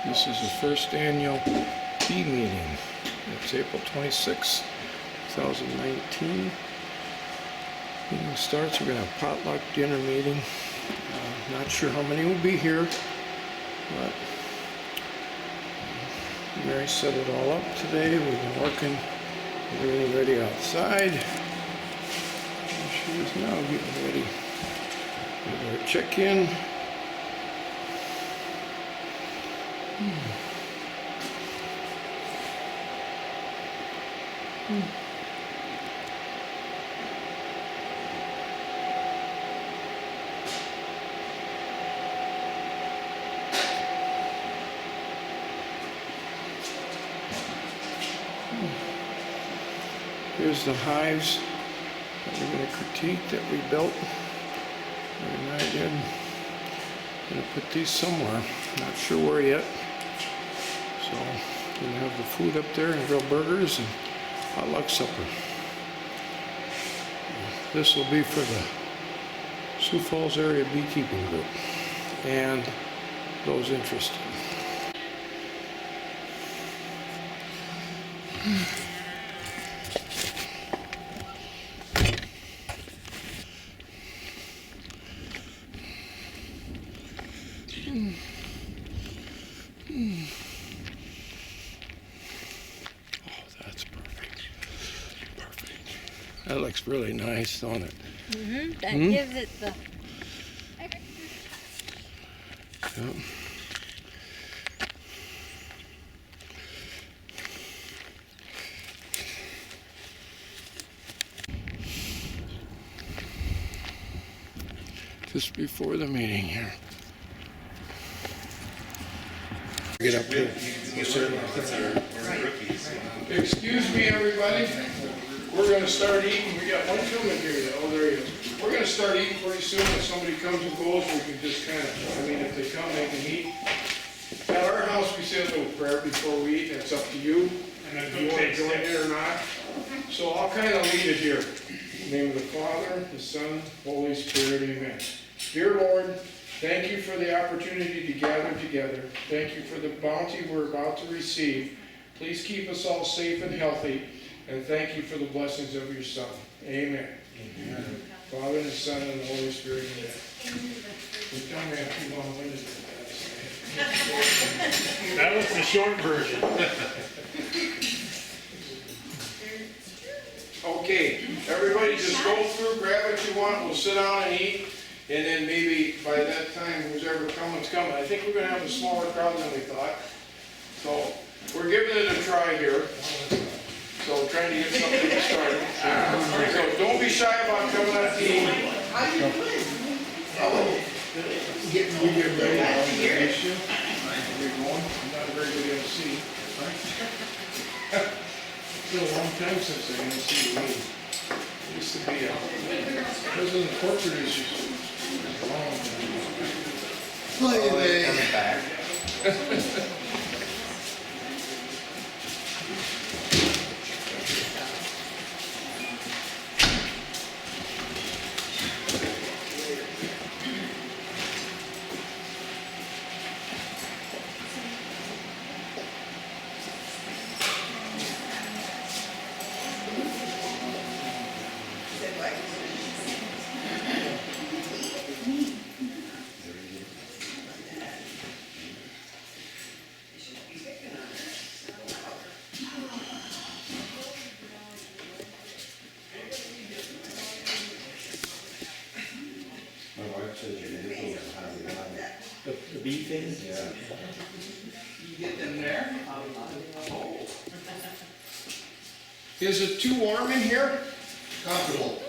This is the first annual bee meeting. It's April 26, 2019. Meeting starts. We're going to have potluck dinner meeting. Not sure how many will be here, but Mary set it all up today. We've been working, getting ready outside. And she is now getting ready with our check-in. Here's the hives that we're going to critique that we built. And I did. I'm going to put these somewhere. Not sure where yet. So we're going to have the food up there and grill burgers and potluck supper. This will be for the Sioux Falls area beekeeping group and those interested. That looks really nice, don't it? That gives it the... Yep. Just before the meeting here. Get up here. Excuse me, everybody. We're going to start eating. We got one human here. Oh, there he is. We're going to start eating pretty soon. If somebody comes and goes, we can just kind of, I mean, if they come, they can eat. At our house, we say a little prayer before we eat. It's up to you. And if you want to join it or not. So I'll kind of lead it here. In the name of the Father, the Son, Holy Spirit, amen. Dear Lord, thank you for the opportunity to gather together. Thank you for the bounty we're about to receive. Please keep us all safe and healthy. And thank you for the blessings of your Son. Amen. Amen. Father and the Son and the Holy Spirit. Amen. You tell me I'm too long-winded. That was the short version. Okay, everybody just go through, grab what you want, we'll sit down and eat, and then maybe by that time, who's ever coming's coming. I think we're going to have a smaller crowd than we thought. So, we're giving it a try here. So trying to get something started. So don't be shy about coming out to eat. How you doing? Oh, Getting ready to issue. You're going. I'm not very good MC. It's been a long time since I MC you. It used to be president of pork producers. Long time. Coming back. The bee things? Yeah. You get them there? Oh. Is it too warm in here? Comfortable.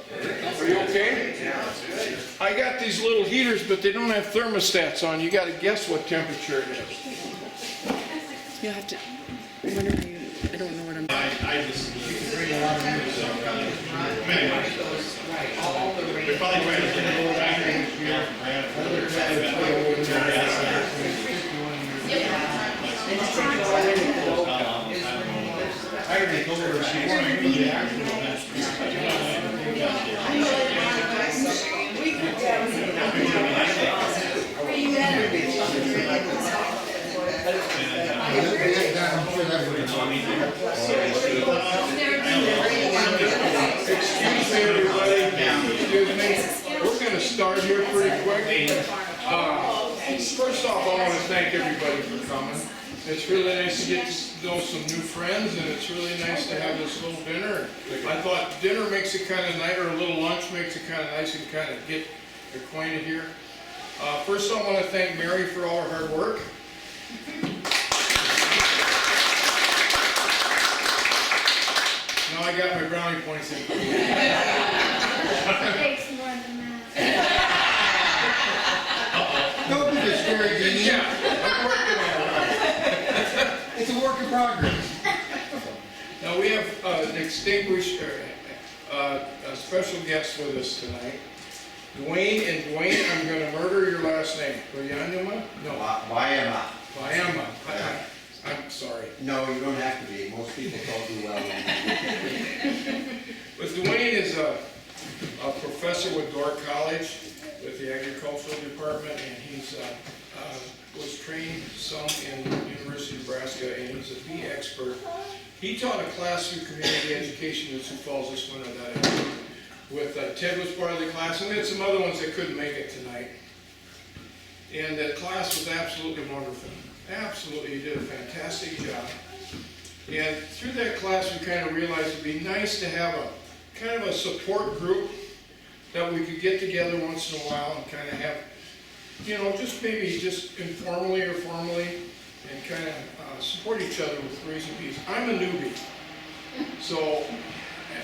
Are you okay? Yeah, it's good. I got these little heaters, but they don't have thermostats on. You got to guess what temperature it is. You have to, whenever you, I don't know what I'm. I just, you can bring a lot of news. We probably ran a little back here from Brandon. I already told her she's really active. We Excuse me, everybody. Excuse me. We're gonna start here pretty quick. First off, I want to thank everybody for coming. It's really nice to get to know some new friends, and it's really nice to have this little dinner. I thought dinner makes it kind of nice, or a little lunch makes it kind of nice and kind of get acquainted here. First, I want to thank Mary for all her hard work. Now I got my brownie points in. Takes more than that. Don't be discouraging. Yeah, I'm working on it. It's a work in progress. Now we have an distinguished, a special guest with us tonight. Duane, and Duane, I'm going to murder your last name. Bajema? No. Bajema. Bajema. I'm sorry. No, you don't have to be. Most people don't do well. But Duane is a professor with Dork College with the agricultural department, and he's was trained some in the University of Nebraska, and he's a bee expert. He taught a class through community education in Sioux Falls this winter that I with Ted was part of the class, and we had some other ones that couldn't make it tonight. And that class was absolutely wonderful. Absolutely, he did a fantastic job. And through that class, we kind of realized it'd be nice to have a kind of a support group that we could get together once in a while and kind of have, you know, just maybe just informally or formally, and kind of support each other with raising bees. I'm a newbie, so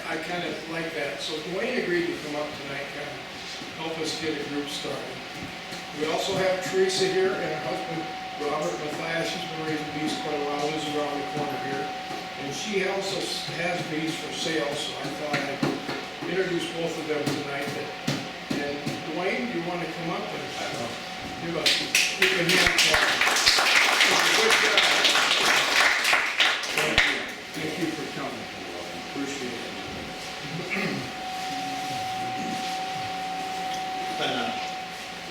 I kind of like that. So Duane agreed to come up tonight, kind of help us get a group started. We also have Teresa here and her husband, Robert Matthias. She's been raising bees quite a while, lives around the corner here. And she also has bees for sale, so I thought I'd introduce both of them tonight. And Duane, do you want to come up and give a hand for good job. Thank you. Thank you for coming. Appreciate it. It's been a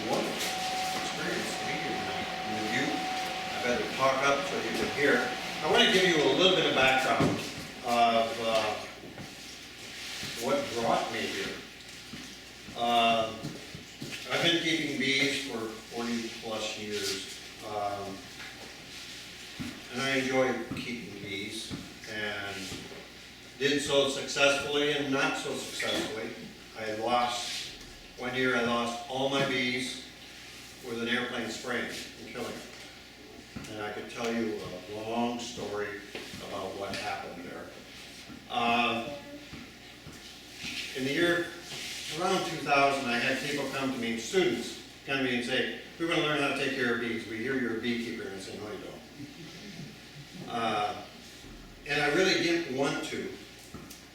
wonderful experience to be here tonight. And with you, I better talk up so you can hear. I want to give you a little bit of background of what brought me here. I've been keeping bees for 40 plus years, and I enjoy keeping bees, and did so successfully and not so successfully. One year I lost all my bees with an airplane spraying and killing them. And I could tell you a long story about what happened there. In the year around 2000, I had people come to me, students come to me and say, we want to learn how to take care of bees. We hear you're a beekeeper. And I said, no, you don't. And I really didn't want to,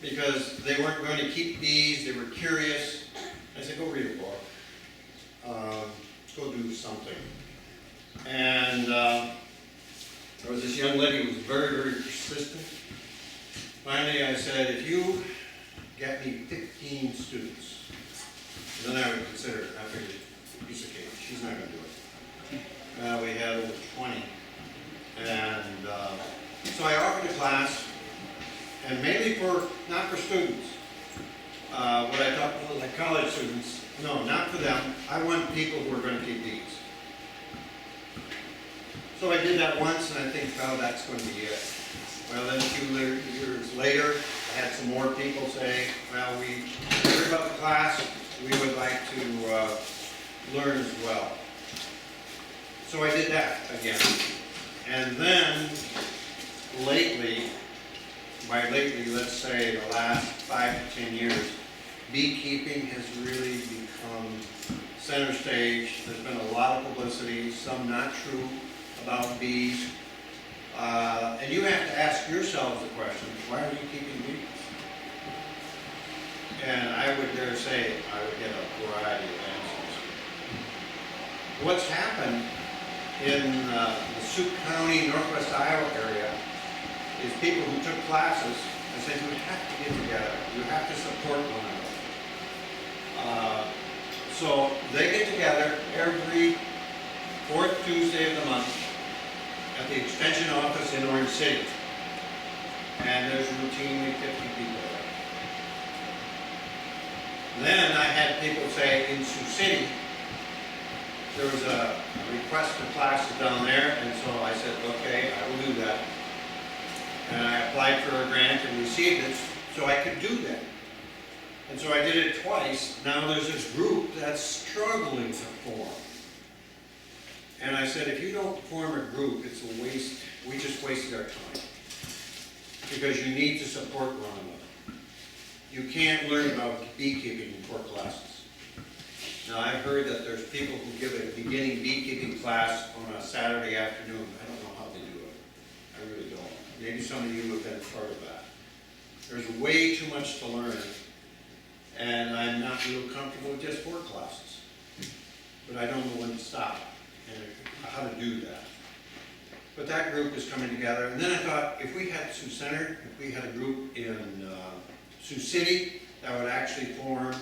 because they weren't going to keep bees. They were curious. I said, go read a book. Go do something. And there was this young lady who was very, very persistent. Finally, I said, if you get me 15 students, then I would consider it. I figured, piece of cake, she's not going to do it. We had over 20. And so I offered a class, and mainly not for students. What I taught like college students, no, not for them. I want people who are going to keep bees. So I did that once, and I think, well, that's going to be it. Well, then a few years later, I had some more people say, well, we heard about the class, we would like to learn as well. So I did that again. And then, lately, by lately, let's say the last 5 to 10 years, beekeeping has really become center stage. There's been a lot of publicity, some not true, about bees. And you have to ask yourselves the question, why are you keeping bees? And I would dare say I would get a variety of answers. What's happened in the Sioux County, Northwest Iowa area is people who took classes and said you have to get together, you have to support one another. So they get together every 4th Tuesday of the month, at the extension office in Orange City. And there's routinely 50 people there. Then I had people say in Sioux City, there was a request for classes down there, and so I said, okay, I will do that. And I applied for a grant and received it, so I could do that. And so I did it twice. Now there's this group that's struggling to form. And I said, if you don't form a group, it's a waste. We just wasted our time. Because you need to support one another. You can't learn about beekeeping in 4 classes. Now I've heard that there's people who give a beginning beekeeping class on a Saturday afternoon. I don't know how they do it. I really don't. Maybe some of you have been part of that. There's way too much to learn. And I'm not real comfortable with just 4 classes. But I don't know when to stop and how to do that. But that group is coming together. And then I thought, if we had Sioux Center, if we had a group in Sioux City that would actually form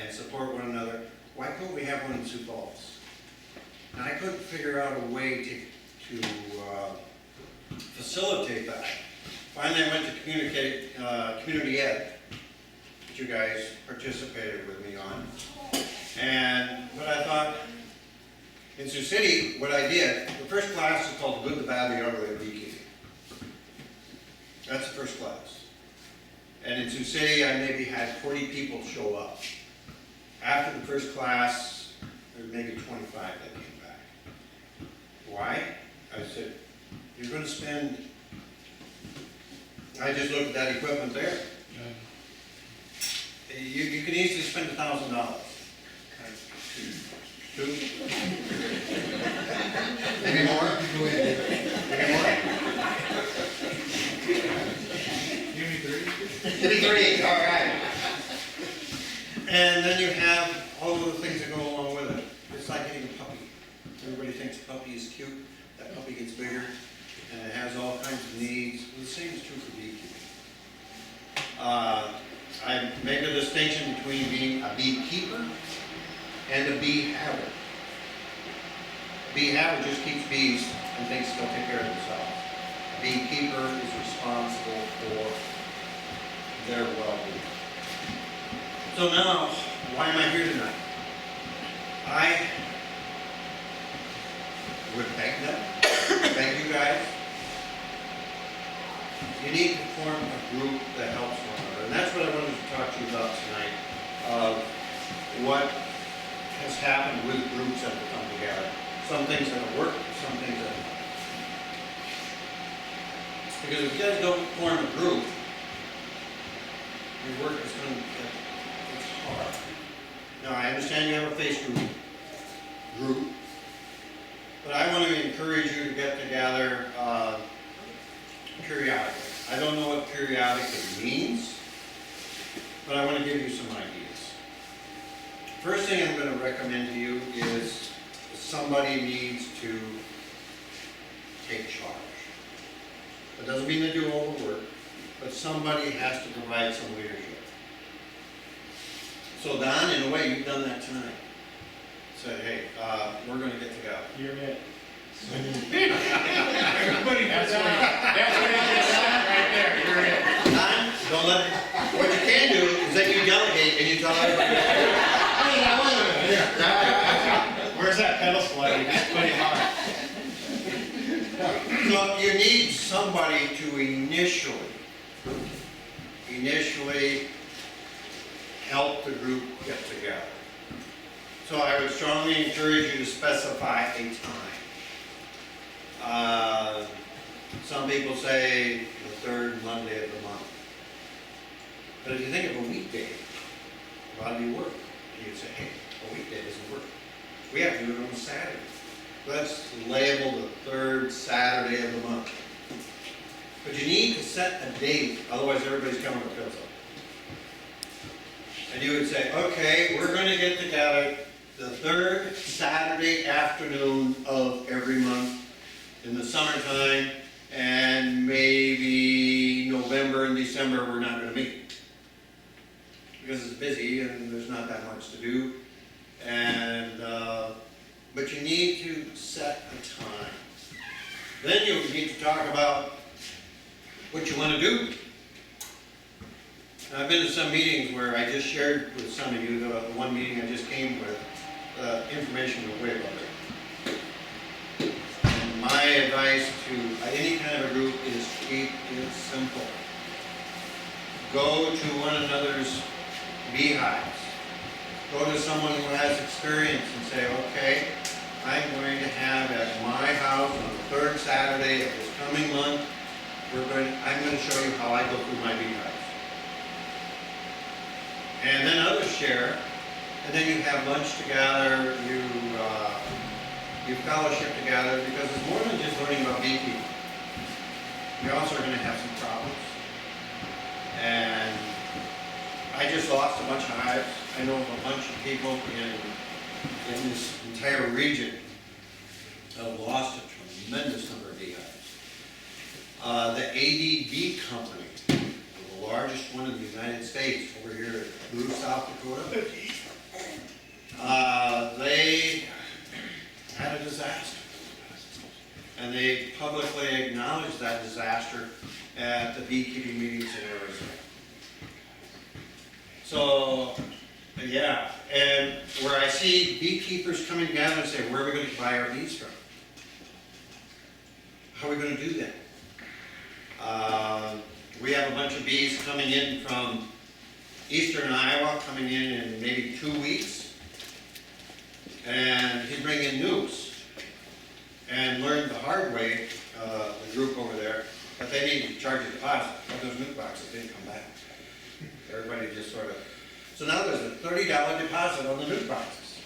and support one another, why couldn't we have one in Sioux Falls? And I couldn't figure out a way to facilitate that. Finally, I went to community ed, that you guys participated with me on. But I thought, in Sioux City, what I did, the first class is called The Good, the Bad, the Ugly of Beekeeping. That's the first class. And in Sioux City, I maybe had 40 people show up. After the first class, there were maybe 25 that came back. Why? I said, you're going to spend, I just looked at that equipment there. You can easily spend $1,000. Two? Maybe more? Maybe more? Give me 3. Give me 3, all right. And then you have all of the things that go along with it. It's like getting a puppy. Everybody thinks a puppy is cute. That puppy gets bigger, and it has all kinds of needs. Well, the same is true for beekeeping. I make a distinction between being a beekeeper and a bee haver. A bee haver just keeps bees and thinks they'll take care of themselves. A beekeeper is responsible for their well-being. So now, why am I here tonight? I would beg them, beg you guys, you need to form a group that helps one another. And that's what I wanted to talk to you about tonight. What has happened with groups that have come together. Some things that have worked, some things that haven't. Because if you guys don't form a group, your work is going to get, it's hard. Now I understand you have a Facebook group, but I want to encourage you to get together periodically. I don't know what periodically means, but I want to give you some ideas. First thing I'm going to recommend to you is somebody needs to take charge. That doesn't mean they do all the work, but somebody has to provide some leadership. So Don, in a way, you've done that tonight. Said, hey, we're going to get together. You're it. Everybody, That's what it just said right there. You're it. Don, don't let, what you can do is that you delegate and you tell everybody. Where's that pedal slide? You just put him on. So you need somebody to initially help the group get together. So I would strongly encourage you to specify a time. Some people say the third Monday of the month. But if you think of a weekday, a lot of you work. And you say, hey, a weekday doesn't work. We have to do it on a Saturday. Let's label the third Saturday of the month. But you need to set a date, otherwise everybody's calendar fills up. And you would say, okay, we're going to get together the third Saturday afternoon of every month in the summertime, and maybe November and December we're not going to meet. Because it's busy and there's not that much to do. And but you need to set a time. Then you need to talk about what you want to do. I've been to some meetings where I just shared with some of you, the one meeting I just came with, information was way above there. And my advice to any kind of a group is keep it simple. Go to one another's beehives. Go to someone who has experience and say, okay, I'm going to have at my house on the third Saturday of this coming month, I'm going to show you how I go through my beehives. And then others share, and then you have lunch together, you fellowship together, because it's more than just learning about beekeeping. You also are going to have some problems. And I just lost a bunch of hives. I know of a bunch of people in this entire region have lost a tremendous number of beehives. The ADB company, the largest one in the United States, over here in Blue, South Dakota, they had a disaster. And they publicly acknowledged that disaster at the beekeeping meetings in Arizona. So, yeah, and where I see beekeepers coming together and say, where are we going to buy our bees from? How are we going to do that? We have a bunch of bees coming in from eastern Iowa, coming in maybe 2 weeks. And he's bringing nukes. And learned the hard way, the group over there, that they need to charge a deposit. But those nuke boxes didn't come back. Everybody just sort of... So now there's a $30 deposit on the nuke boxes.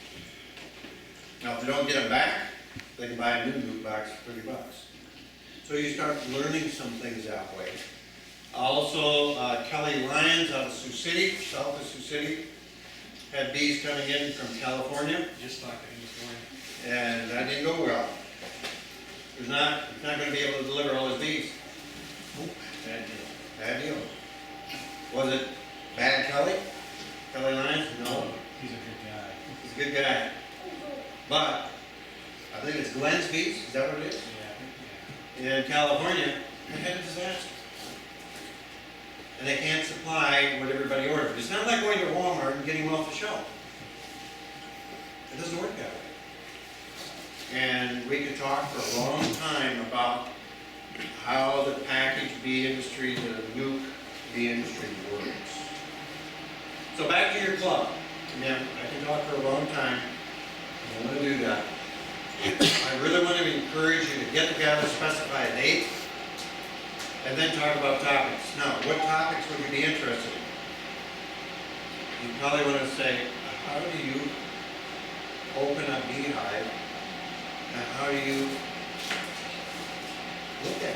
Now if they don't get them back, they can buy a new nuke box for $30. So you start learning some things that way. Also, Kelly Lyons out of Sioux City, south of Sioux City, had bees coming in from California. Just talking this morning. And that didn't go well. He's not going to be able to deliver all his bees. Bad deal. Bad deal. Was it bad Kelly? Kelly Lyons? No. He's a good guy. He's a good guy. But, I think it's Glenn's bees, is that what it is? Yeah. In California, they had a disaster. And they can't supply what everybody ordered. It's not like going to Walmart and getting them off the shelf. It doesn't work that way. And we could talk for a long time about how the packaged bee industry, the nuke bee industry works. So back to your club. Again, I can talk for a long time. I don't want to do that. I really want to encourage you to get together, specify a date, and then talk about topics. Now, what topics would you be interested in? You probably want to say, how do you open a beehive, and how do you look at it?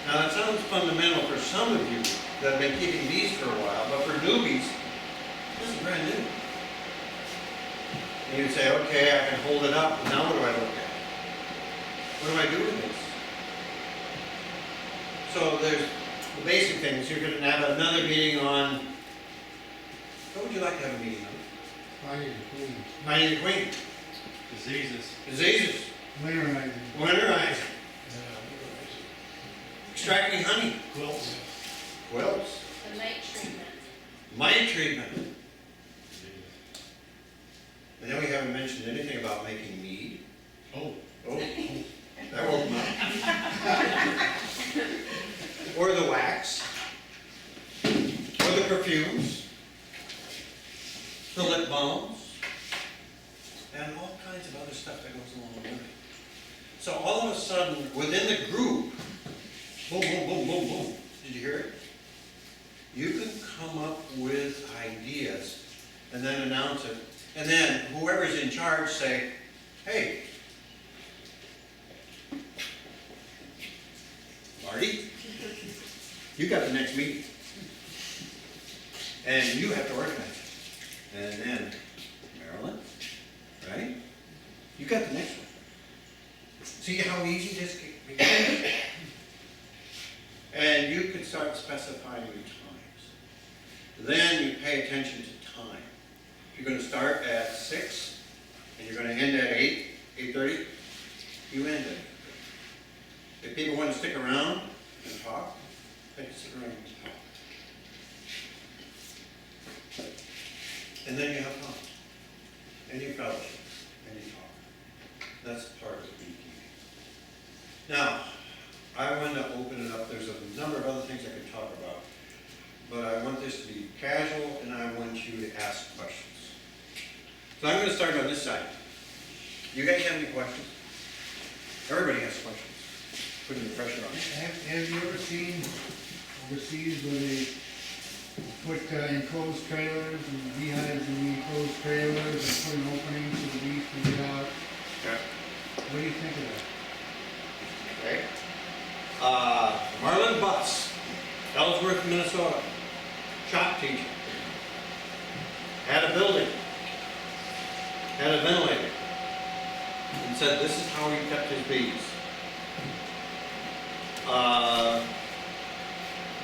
Now, that sounds fundamental for some of you that have been keeping bees for a while, but for newbies, this is brand new. And you'd say, okay, I can hold it up, but now what do I look at? What do I do with this? So there's the basic things. You're going to have another meeting on, what would you like to have a meeting on? Finding the queen. Finding the queen. Diseases. Diseases. Winterizing. Winterizing. Extracting honey. Quilts. Quilts. The mite treatment. Mite treatment. And then we haven't mentioned anything about making mead. Oh. Oh, that woke me up. Or the wax. Or the perfumes. The lip balms. And all kinds of other stuff that goes along with it. So all of a sudden, within the group, boom, boom, boom, boom, boom. Did you hear it? You can come up with ideas and then announce it. And then whoever's in charge say, hey, Marty, you got the next meeting. And you have to organize it. And then Marilyn, right? You got the next one. See how easy this becomes? And you can start specifying your times. Then you pay attention to time. You're going to start at 6, and you're going to end at 8, 8:30. you end it. If people want to stick around and talk, they can stick around and talk. And then you have fun. And you fellowship. And you talk. That's part of the beekeeping. Now, I want to open it up. There's a number of other things I could talk about. But I want this to be casual, and I want you to ask questions. So I'm going to start on this side. You guys have any questions? Everybody has questions. Putting the pressure on. Have you ever seen overseas where they put enclosed trailers and beehives in the enclosed trailers and put an opening so the bees can get out? Yeah. What do you think of that? Okay. Marlon Butts, Ellsworth, Minnesota, shop teacher. Had a building, had a ventilator, and said this is how he kept his bees.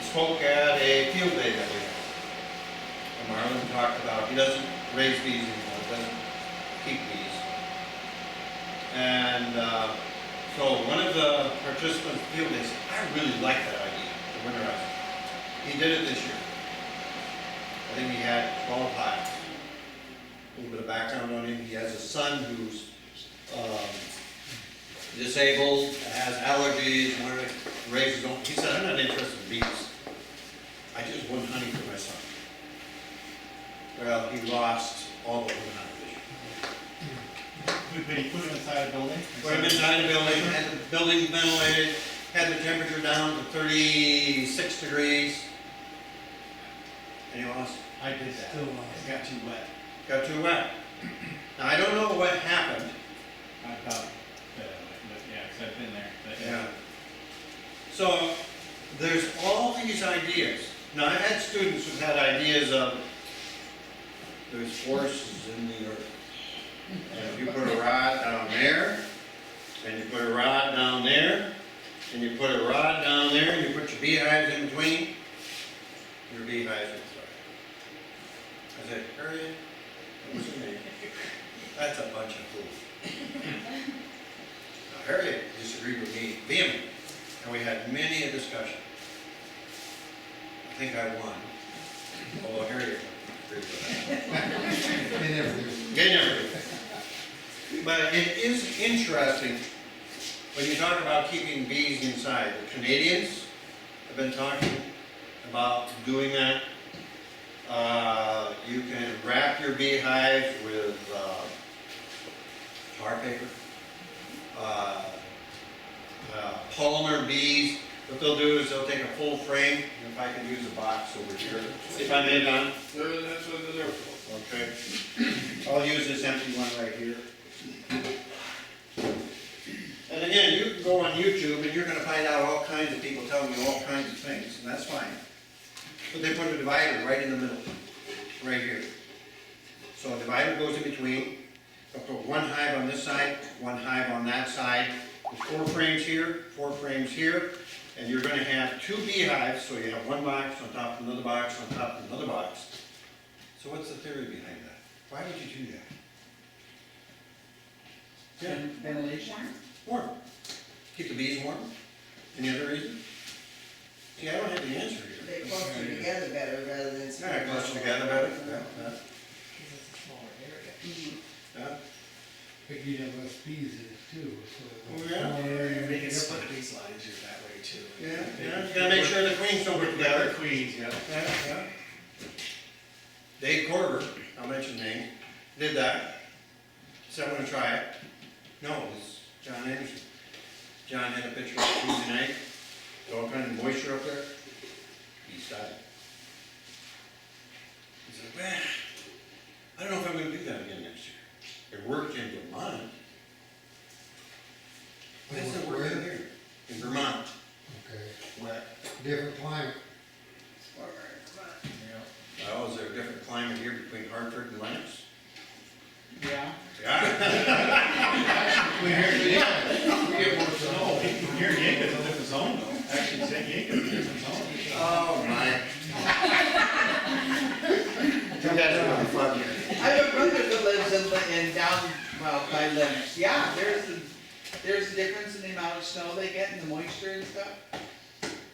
Spoke at a field day that we had. And Marlon talked about, he doesn't raise bees anymore, doesn't keep bees. And so one of the participants at the field day said, I really like that idea, the winterizer. He did it this year. I think he had 12 hives. A little bit of background on him. He has a son who's disabled, has allergies, raises his own. He said, I'm not interested in bees. I just want honey for my son. Well, he lost all the honey. But he put him inside a building? Put him inside a building, had the building ventilated, had the temperature down to 36 degrees. And he lost. I did that. Still It got too wet. Got too wet. Now, I don't know what happened. I thought, but yeah, because I've been there. But Yeah. So, there's all these ideas. Now, I've had students who've had ideas of, there's forces in the earth. And if you put a rod down there, and you put a rod down there, and you put a rod down there, and you put your beehives in between, your beehives will thrive. I said, Harriet, what's your name? That's a bunch of fools. Now, Harriet disagreed with me vehemently, and we had many a discussion. I think I won, although Harriet agreed with that. They never do. They never do. But it is interesting when you talk about keeping bees inside. The Canadians have been talking about doing that. You can wrap your beehives with tar paper, polymer bees. What they'll do is they'll take a full frame, and if I could use a box over here, if I may, Don. That's what they're there for. Okay. I'll use this empty one right here. And again, you can go on YouTube and you're going to find out all kinds of people telling you all kinds of things, and that's fine. But they put a divider right in the middle, right here. So a divider goes in between. They'll put one hive on this side, one hive on that side. There's 4 frames here, 4 frames here, and you're going to have 2 beehives, so you have one box on top of another box on top of another box. So what's the theory behind that? Why would you do that? Yeah. Ventilation? Warm. Keep the bees warm. Any other reason? See, I don't have the answer here. They cluster together better rather than. Yeah, cluster together better. Yeah. But you'd have less bees in it too, so. Oh, yeah. they can split these lines here that way too. Yeah, you gotta make sure the queens don't work together. Queens, yeah. Yeah. Dave Corber, I'll mention the name, did that. Said, I'm gonna try it. No, it was John Anderson. John had a picture of Tuesday night, all kind of moisture up there. He died. He said, man, I don't know if I'm gonna do that again next year. It worked in Vermont. Why doesn't it work in here? In Vermont. Okay, Where? different climate. Oh, is there a different climate here between Hartford and Lennox? Yeah. Yeah. We We get more snow. Here, Yanka's a different zone though. Actually, Yanka's a different zone. Oh, my. You guys are having fun here. I have a brother that lives in down, well, by Lennox. Yeah, there's there's a difference in the amount of snow they get and the moisture and stuff?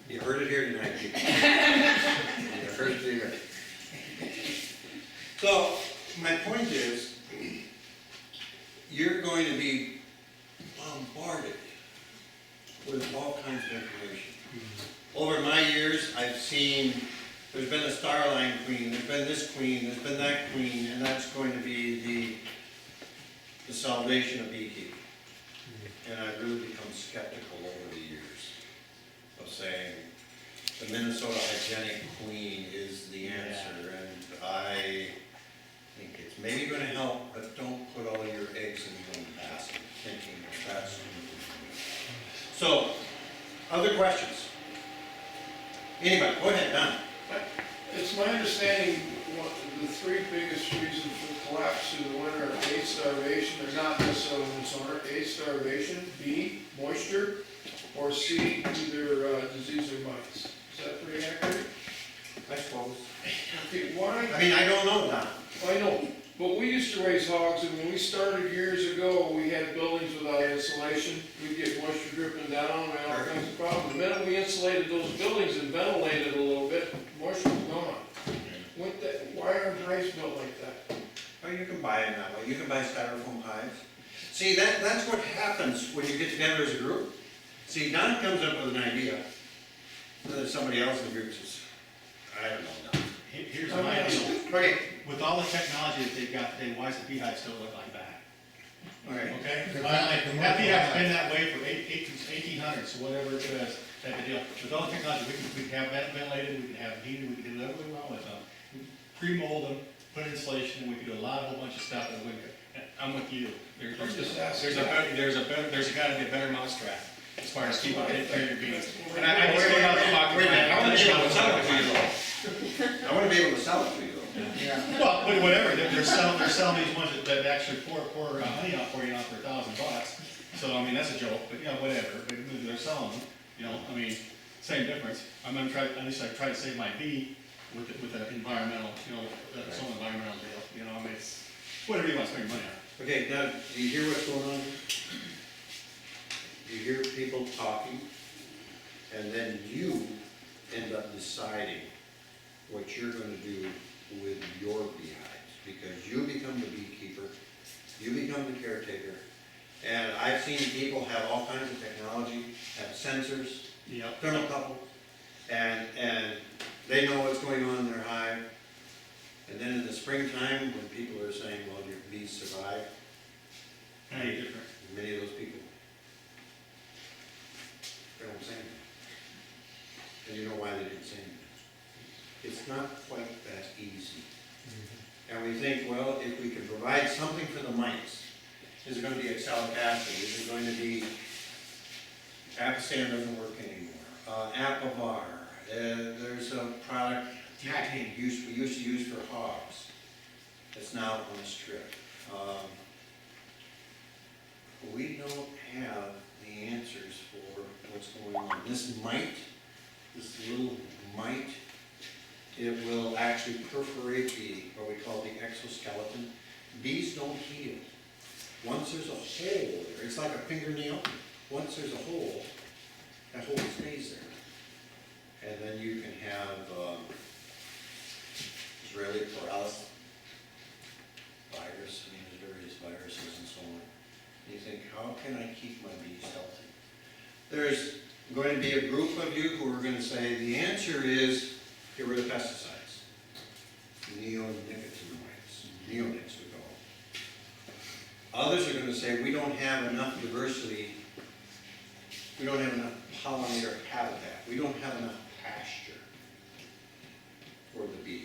You heard it here tonight, people. You heard it here. So, my point is, you're going to be bombarded with all kinds of information. Over my years, I've seen, there's been a Starline queen, there's been this queen, there's been that queen, and that's going to be the salvation of beekeeping. And I've really become skeptical over the years of saying the Minnesota hygienic queen is the answer, and I think it's maybe going to help, but don't put all your eggs in one basket, thinking that's. So, other questions? Anybody, go ahead, Don. It's my understanding, the three biggest reasons for collapse through the winter are A, starvation, they're not necessarily in this order. A, starvation, B, moisture, or C, either disease or mites. Is that pretty accurate? I suppose. Okay, why? I mean, I don't know, Don. I know, but we used to raise hogs, and when we started years ago, we had buildings without insulation. We'd get moisture dripping down, and all kinds of problems. The minute we insulated those buildings and ventilated a little bit, moisture was gone. Why aren't rice built like that? Well, you can buy them that way. You can buy styrofoam hives. See, that's what happens when you get together as a group. See, Don comes up with an idea, and then somebody else in the group says, I don't know, Don. Here's my deal. Okay. With all the technology that they've got today, why does the beehive still look like that? Okay. Okay? That beehive's been that way for 1800s, so whatever it is, type of deal. With all the technology, we can have that ventilated, we can have heated, we can do whatever we want with them. Pre-mold them, put insulation, and we can do a whole bunch of stuff that we could. I'm with you. There's gotta be a better mousetrap as far as keeping care of your bees. And I just go down the clock. Wait a minute, I want to be able to sell it to you though. I want to be able to sell it to you though. Yeah. Well, whatever, they're selling these ones that actually pour honey out for you now for $1,000. So, I mean, that's a joke, but, you know, whatever, but they're selling them, you know, I mean, same difference. I'm gonna try, at least I try to save my bee with the environmental, you know, its own environmental deal, you know, I mean, it's whatever you want to spend your money on. Okay, now, do you hear what's going on? You hear people talking, and then you end up deciding what you're going to do with your beehives, because you become the beekeeper, you become the caretaker, and I've seen people have all kinds of technology, have sensors, Yep. thermocouple, and they know what's going on in their hive. And then in the springtime, when people are saying, well, your bees survive, Kind of different. many of those people, they don't say anything. And you know why they didn't say anything? It's not quite that easy. And we think, well, if we can provide something for the mites, is it going to be oxalic acid? Is it going to be, Apistan doesn't work anymore. Apivar, there's a product, we used to use for hogs. It's now on a strip. We don't have the answers for what's going on. This mite, this little mite, it will actually perforate what we call the exoskeleton. Bees don't heal. Once there's a hole there, it's like a fingernail. Once there's a hole, that hole stays there. And then you can have Israeli Paralysis virus, I mean, there's various viruses and so on. And you think, how can I keep my bees healthy? There's going to be a group of you who are going to say, the answer is, get rid of pesticides. Neonicotinoids, neonics we call them. Others are going to say, we don't have enough diversity, we don't have enough pollinator habitat, we don't have enough pasture for the bees.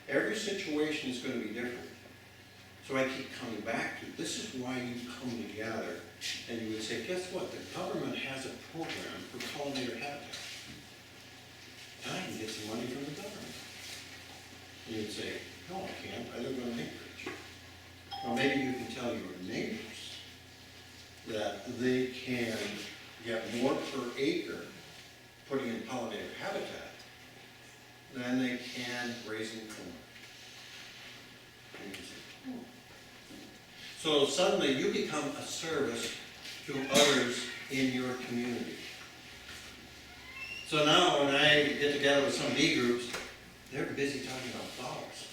Every situation is going to be different. So I keep coming back to, this is why you come together and you would say, guess what, the government has a program for pollinator habitat. And I can get some money from the government. And you'd say, no, I can't, I live on an acreage. Well, maybe you can tell your neighbors that they can get more per acre putting in pollinator habitat than they can raising corn. And you say, oh. So suddenly you become a service together with some bee groups, they're busy talking about flowers.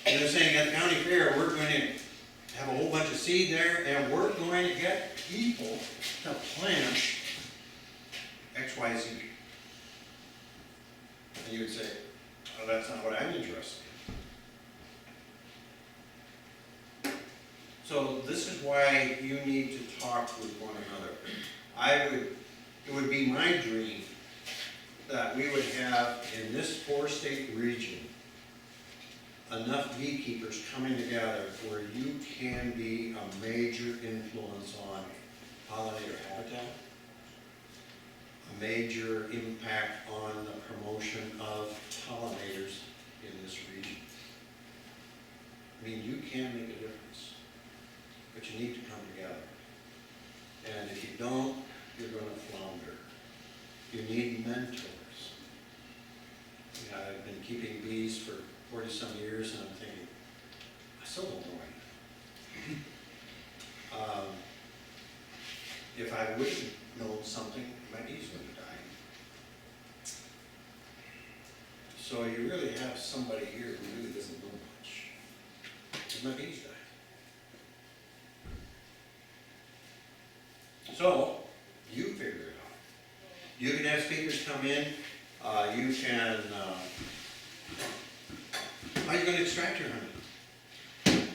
And they're saying at the county fair, we're going to have a whole bunch of seed there, and we're going to get people to plant X, Y, Z. And you would say, oh, that's not what I'm interested in. So this is why you need to talk with one another. It would be my dream that we would have in this 4-state region enough beekeepers coming together where you can be a major influence on pollinator habitat, a major impact on the promotion of pollinators in this region. I mean, you can make a difference, but you need to come together. And if you don't, you're going to flounder. You need mentors. You know, I've been keeping bees for 40-some years, and I'm thinking, I still don't know anything. If I wouldn't know something, my bees would have died. So you really have somebody here who really doesn't know much. Because my bees died. So, you figure it out. You can have speakers come in, you can, how are you going to extract your honey?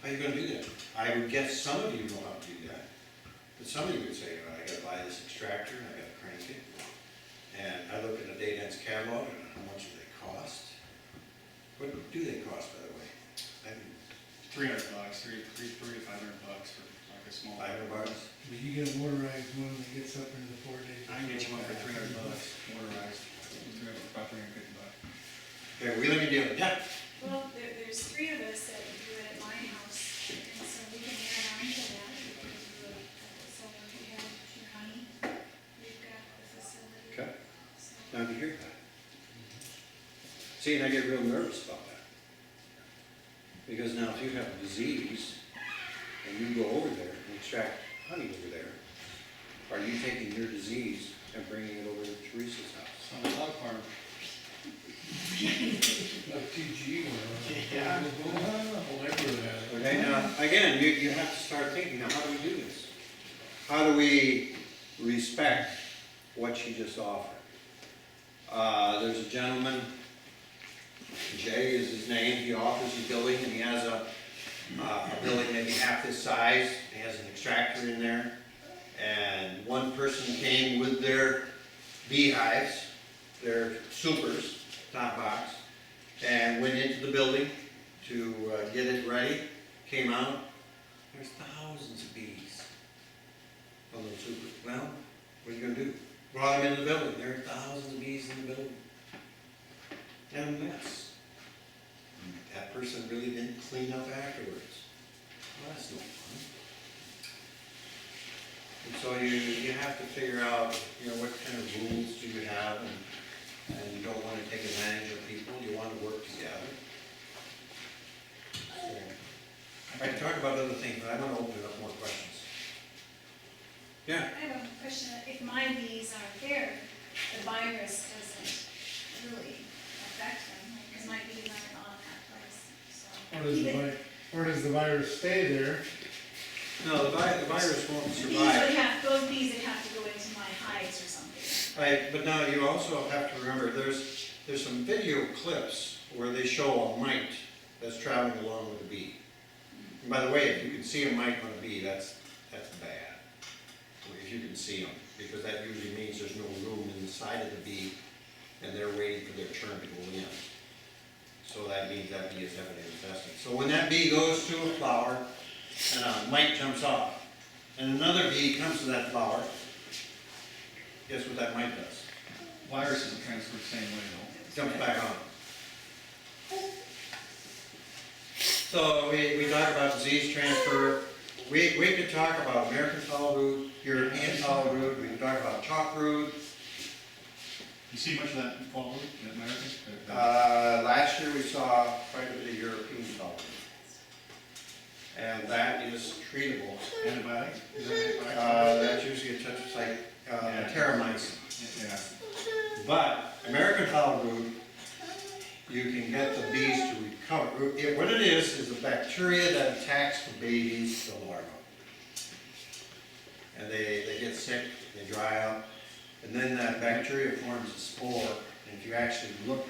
How are you going to do that? I would guess some of you know how to do that. But some of you would say, well, I got to buy this extractor and I got to crank it. And I look in the Daydance catalog and how much do they cost? What do they cost, by the way? I mean, $300, $300 to $500 for like a small. $500. But you get a motorized one that gets up into the 4 days. I can get you one for $300, motorized, about $350. Okay, wheeling and dealing. Yeah. Well, there's 3 of us that do it at my house, and so we can add on to that. We can do it, so if you have your honey, we've got the facility. Okay. So, Now you hear that. See, and I get real nervous about that. Because now if you have a disease and you go over there and extract honey over there, are you taking your disease and bringing it over to Teresa's house? On the dog farm. Like TG or. Yeah. Well, I do that. Okay, now, again, you have to start thinking, now how do we do this? How do we respect what she just offered? There's a gentleman, Jay is his name, he offers a building and he has a building maybe half this size, he has an extractor in there. And one person came with their beehives, their supers, top box, and went into the building to get it ready, came out, there's thousands of bees on those supers. Well, what are you gonna do? Brought them into the building, there are thousands of bees in the building. And a mess. That person really didn't clean up afterwards. Well, that's no fun. And so you have to figure out, what kind of rules do you have, and you don't want to take advantage of people, you want to work together. So, I can talk about other things, but I want to open it up more questions. Yeah? I have a question. If my bees aren't there, the virus doesn't really affect them, because my bees aren't on that place, so. Or does the virus stay there? No, the virus won't The bees would survive. have, those bees would have to go into my hives or something. Right, but now you also have to remember, there's some video clips where they show a mite that's traveling along with a bee. And by the way, if you can see a mite on a bee, that's bad. If you can see them, because that usually means there's no room inside of the bee, and they're waiting for their turn to go in. So that means that bee is heavily infested. So when that bee goes to a flower, and a mite jumps off, and another bee comes to that flower, guess what that mite does? Virus isn't transferred the same way though. Jumps back on. So we talk about disease transfer. We could talk about American tall root, European tall root, we could talk about chalk root. You see much of that in fall root, in American? Last year we saw quite a bit of European tall root. And that is treatable. Antibiotic? Is that antibiotic? That's usually a tetracycline, terramycin. Yeah. But American tall cover, what it is a bacteria that attacks the babies, the larvae. And they get sick, they dry out, and then that bacteria forms a spore. And if you actually look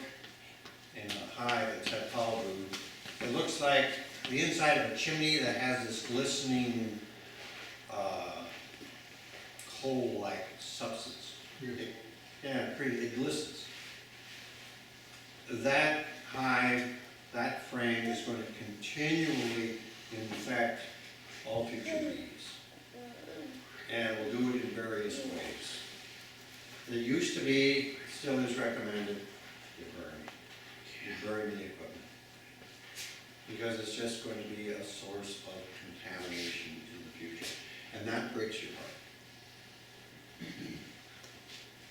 in a hive that's had follow brood, it looks like the inside of a chimney that has this glistening coal-like substance. It glistens. That hive, that frame is going to continually infect all future bees. And we'll do it in various ways. It used to be, still is recommended, you burn the equipment. Because it's just going to be a source of contamination in the future. And that breaks your heart.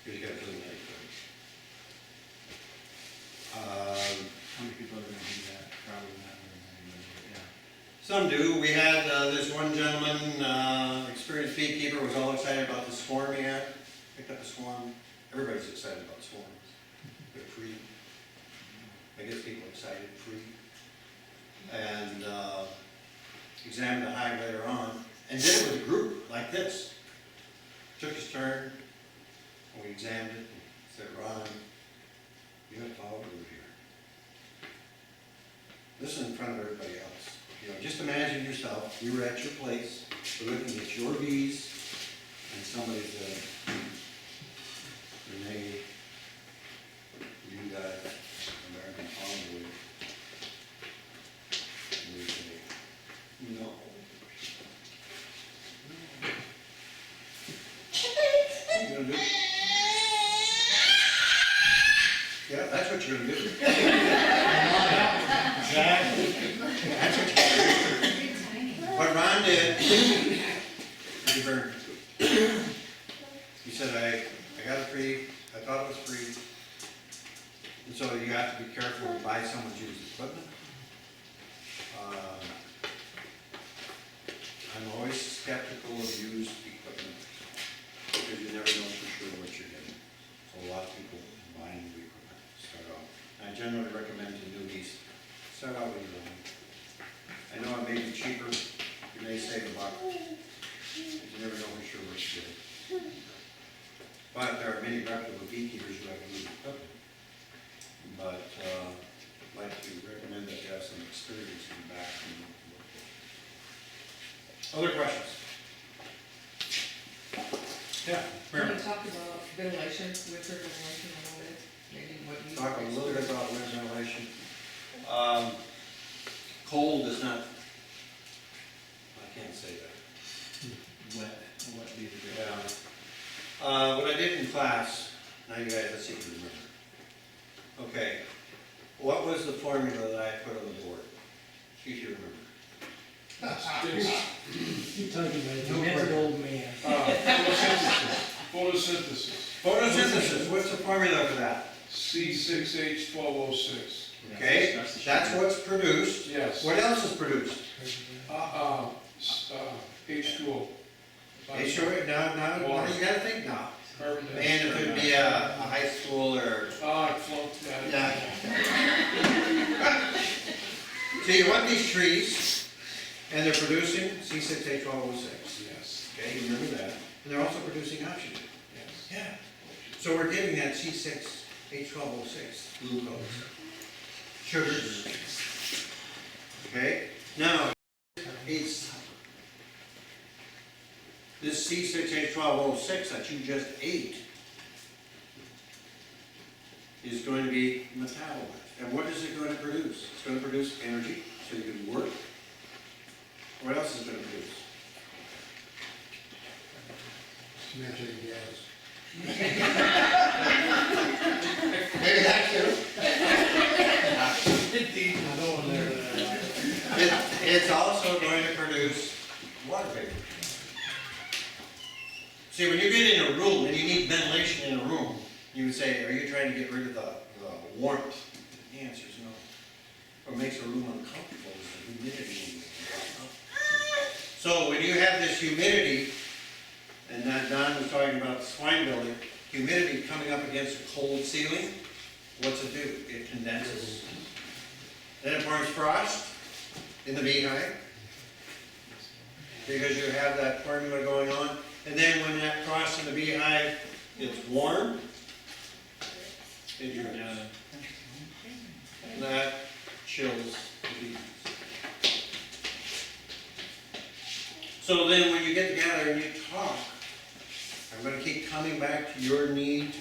Because you got to clean that equipment. How many people are gonna do that? Probably not very many, but yeah. Some do. We had this one gentleman, experienced beekeeper, was all excited about the swarm he had. Picked up a swarm. Everybody's excited about swarms. They're free. I guess people are excited, free. And examined the hive later on, and did it with a group like this. Took his turn, and we examined it, and said, Ron, you have follow brood here. This is in front of everybody else. You know, just imagine yourself, you were at your place, you're looking at your bees, and somebody's Renee, you got American follow brood. And we say, no. What are you gonna do? Yeah, that's what you're gonna do. Exactly. That's what you're gonna do. What Ron did, he burned. He said, I got it free, I thought it was free. And so you have to be careful to buy someone's used equipment. I'm always skeptical of used equipment because you never know for sure what you're getting. So a lot of people buy new equipment to start off. I generally recommend to newbies, start out with your own. I know it may be cheaper, you may save a buck, but you never know for sure what you're getting. But there are many reputable beekeepers who have used equipment. But I'd like to recommend that you have some experience in the back. Other questions? Yeah, Can Mary. you talk about ventilation, winter ventilation a little bit? Maybe what you. Talk a little bit about wind ventilation. Cold is not, I can't say that. Wet bees are good. Yeah. What I did in class, now you guys, let's see if you remember. Okay, what was the formula that I put on the board? See if you remember. You're talking about No an question. old man. Photosynthesis. Photosynthesis, what's the formula for that? C6H12O6. Okay, that's what's produced. Yes. What else is produced? H2O. H2O, now, you gotta think now. Carbon And if it'd be a high school or, I flunked that. yeah. So you want these trees, and they're producing C6H12O6. Yes. Okay, you remember that. And they're also producing oxygen. Yes. Yeah. So we're getting that C6H12O6 glucose, sugars. Okay. Now, it's this C6H12O6 that you just ate is going to be metabolized. And what is it going to produce? It's going to produce energy, so you can work. What else is it going to produce? Natural gas. Maybe that too. It's also going to produce water vapor. See, when you get in a room and you need ventilation in a room, you would say, are you trying to get rid of the warmth? The answer is no. What makes a room uncomfortable is the humidity. So when you have this humidity, and that Don was talking about the swine building, humidity coming up against a cold ceiling, what's it do? It condenses. Then it forms frost in the beehive, because you have that formula going on. And then when that frost in the beehive gets warm, it droops. And that chills the bees. So then when you get together and you talk, I'm going to keep coming back to your need to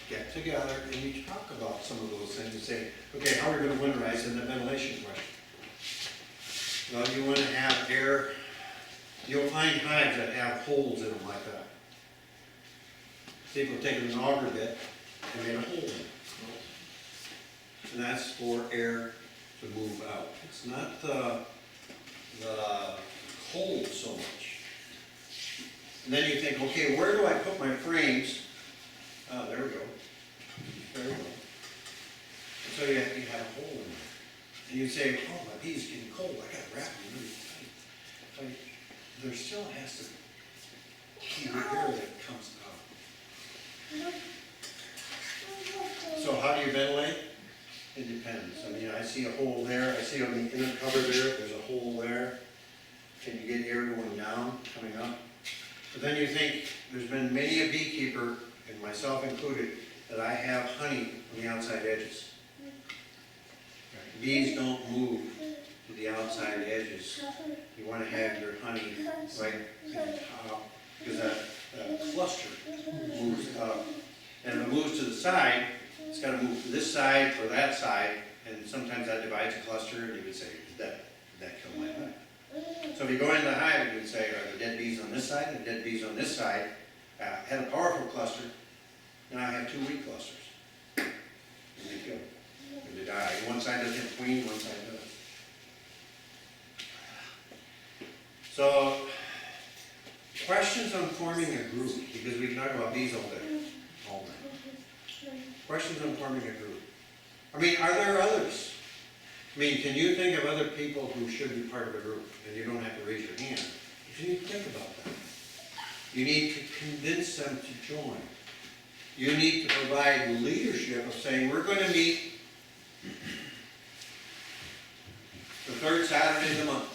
get together and you talk about some of those things and say, okay, how are we going to winterize in the ventilation question? Well, you want to have air. You'll find hives that have holes in them like that. People have taken an auger bit and made a hole in it. And that's for air to move out. It's not the cold so much. And then you think, okay, where do I put my frames? Oh, there we go. There we go. And so you have a hole in there. And you say, oh, my bee's getting cold. I got to wrap them really tight. But there still has to be air that comes out. So how do you ventilate? It depends. I mean, I see a hole there. I see on the inner cover there's a hole there. Can you get air going down, coming up? But then you think, there's been many a beekeeper, and myself included, that I have honey on the outside edges. Bees don't move to the outside edges. You want to have your honey right on top, because that cluster moves up. And if it moves to the side, it's got to move to this side or that side, and sometimes that divides a cluster, and you would say, did that kill my hive? So if you go into the hive, you would say, are the dead bees on this side and the dead bees on this side? Had a powerful cluster, now I have two weak clusters. And they kill. And they die. One side doesn't have queen, one side does. So, questions on forming a group, because we can talk about bees all day. All day. Questions on forming a group. I mean, are there others? I mean, can you think of other people who should be part of a group? And you don't have to raise your hand. You need to think about that. You need to convince them to join. You need to provide leadership of saying, we're going to meet the third Saturday of the month.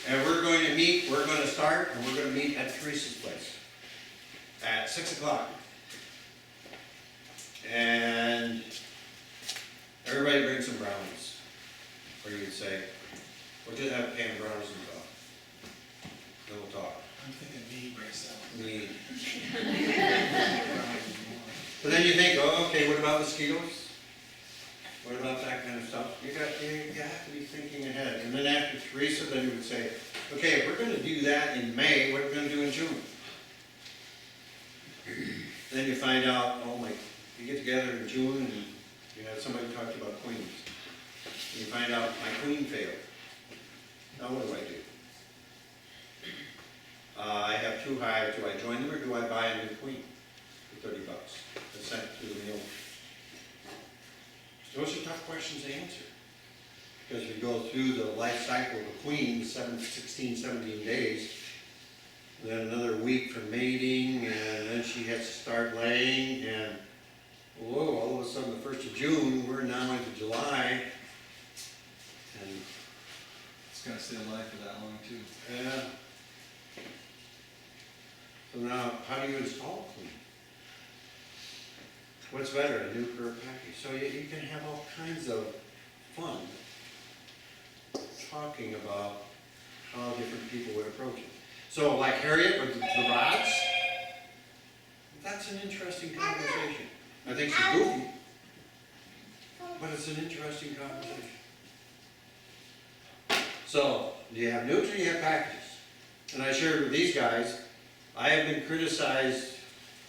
And we're going to start, and we're going to meet at Teresa's place at 6 o'clock. And everybody brings some brownies. Or you'd say, we'll just have a pan of brownies and talk. Then we'll talk. I'm thinking me myself. Me. But then you think, oh, okay, what about mosquitoes? What about that kind of stuff? You have to be thinking ahead. And then after Teresa, then you would say, okay, if we're going to do that in May, what are we going to do in June? Then you find out, oh my, you get together in June and you have somebody talk about queens. And you find out my queen failed. Now what do? I have two hives. Do I join them or do I buy a new queen for $30? That's sent to the mill. Those are tough questions to answer. Because we go through the life cycle of a queen, 16, 17 days, and then another week for mating, and then she has to start laying, and whoa, all of a sudden the 1st of June, we're now into July, and It's gonna stay alive for that long too. yeah. So now, how do you install a queen? What's better, a nuke or a package? So you can have all kinds of fun talking about how different people would approach it. So like Harriet with the rods, that's an interesting conversation. I think she's goofy, but it's an interesting conversation. So, do you have nukes or do you have packages? And I shared with these guys, I have been criticized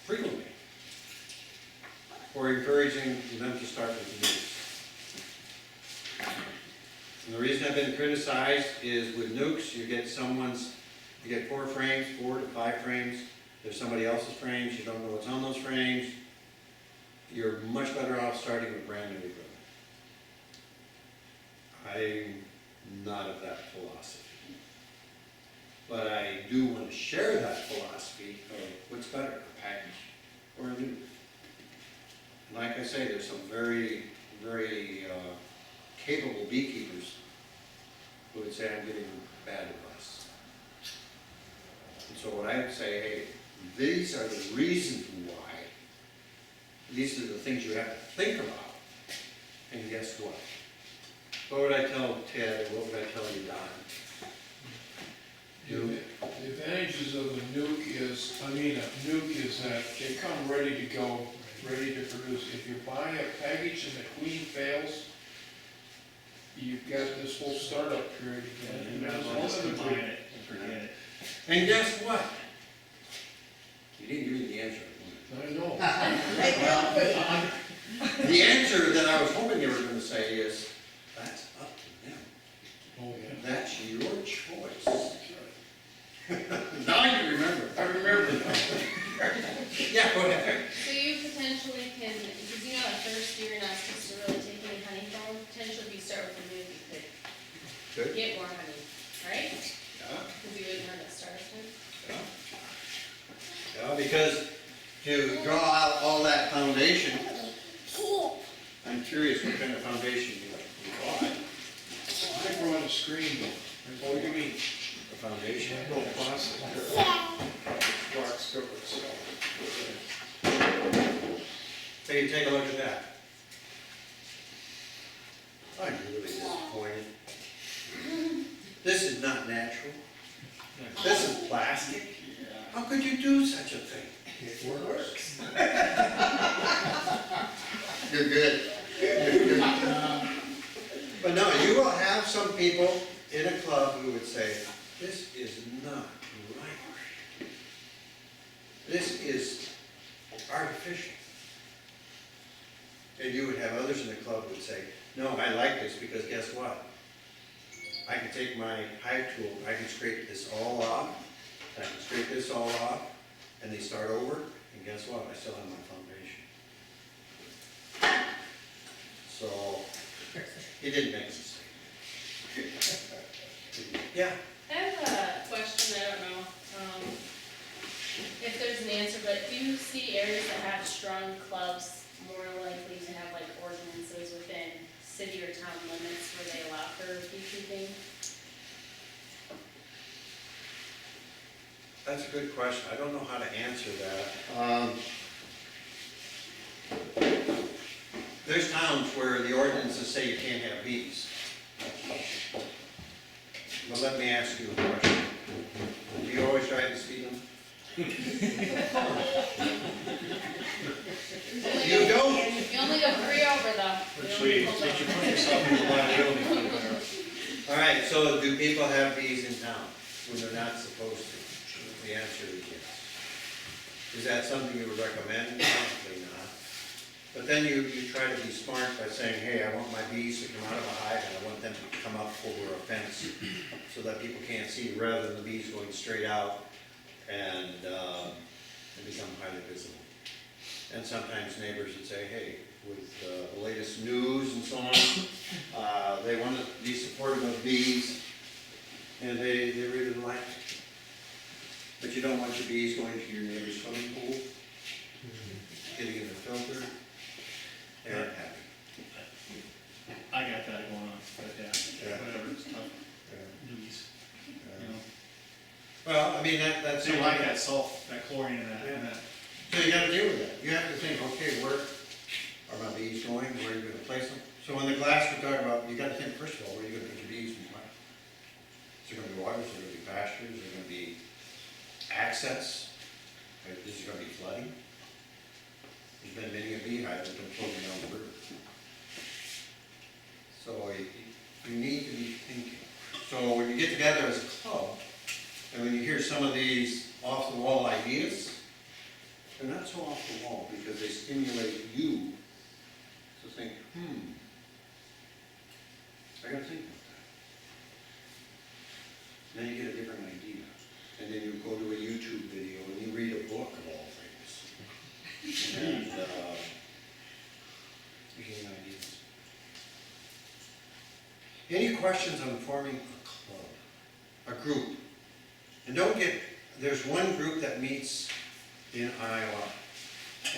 frequently for encouraging them to start with the nukes. And the reason I've been criticized is with nukes, you get 4 frames, 4 to 5 frames. There's somebody else's frames, you don't know what's on those frames. You're much better off starting with brand new equipment. I'm not of that philosophy. But I do want to share that philosophy of what's better, a package or a nuke. Like I say, there's some very, very capable beekeepers who would say, I'm getting bad advice. And so what I would say, hey, these are the reasons why. These are the things you have to think about. And guess what? What would I tell Ted, and what would I tell you, Don? The advantages of a nuke is that they come ready to go, ready to produce. If you buy a package and the queen fails, you've got this whole startup period again. You might as well just combine it and forget it. And guess what? You didn't give me the answer. I know. The answer that I was hoping you were gonna say is, that's up to them. Oh, yeah. That's your choice. Now I can remember. I remember now. Yeah, go ahead. So you potentially can, because you know at first you're not supposed to really take any honey from, potentially if you start with the nuke, you could Good. get more honey, right? Yeah. Because you wouldn't have that startup time. Yeah, because to draw out all that foundation, I'm curious what kind of foundation you bought. I brought a screen though. What do you mean? The foundation? No plastic. Box cover itself. Hey, take a look at that. I'm really disappointed. This is not natural. This is plastic. How could you do such a thing? It works. You're good. You're good. But no, you will have some people in a club who would say, this is not right. This is artificial. And you would have others in the club who would say, no, I like this because guess what? I can take my hive tool, I can scrape this all off, I can scrape this all off, and they start over, and guess what? I still have my foundation. So, he didn't make a mistake. Yeah. I have a question, I don't know, if there's an answer, but do you see areas that have strong clubs more likely to have like ordinances within city or town limits where they allow for beekeeping? That's a good question. I don't know how to answer that. There's towns where the ordinances say you can't have bees. But let me ask you a question. Do you always try to feed them? You don't? You only go 3 over though. But you put yourself in the liability. All right, so do people have bees in town when they're not supposed to? The answer is yes. Is that something you would recommend? Probably not. But then you try to be smart by saying, hey, I want my bees to come out of a hive and I want them to come up over a fence so that people can't see, rather than the bees going straight out and become highly visible. And sometimes neighbors would say, hey, with the latest news and so on, they want to be supportive of bees, and they really like it. But you don't want your bees going to your neighbor's swimming pool, getting in the filter. They aren't happy. I got that going on, but Yeah. whatever, it's tough. Yeah. Duties, you know. Well, I mean, that's. So you like that salt, that chlorine in that, So you gotta deal with that. You have to think, okay, where are my bees going? Where are you gonna place them? So in the class we talk about, you gotta think, first of all, where are you gonna put your bees and why? Is there gonna be water? Is there gonna be pastures? Is there gonna be access? Is there gonna be flooding? There's been many a beehive that's been floating down the river. So you need to be thinking. So when you get together as a club, and when you hear some of these off-the-wall ideas, they're not so off the wall because they stimulate you to think, I gotta think about that. Then you get a different idea. And then you go to a YouTube video and you read a book of all things. And you get ideas. Any questions on forming a club, a group? And don't get, there's one group that meets in Iowa,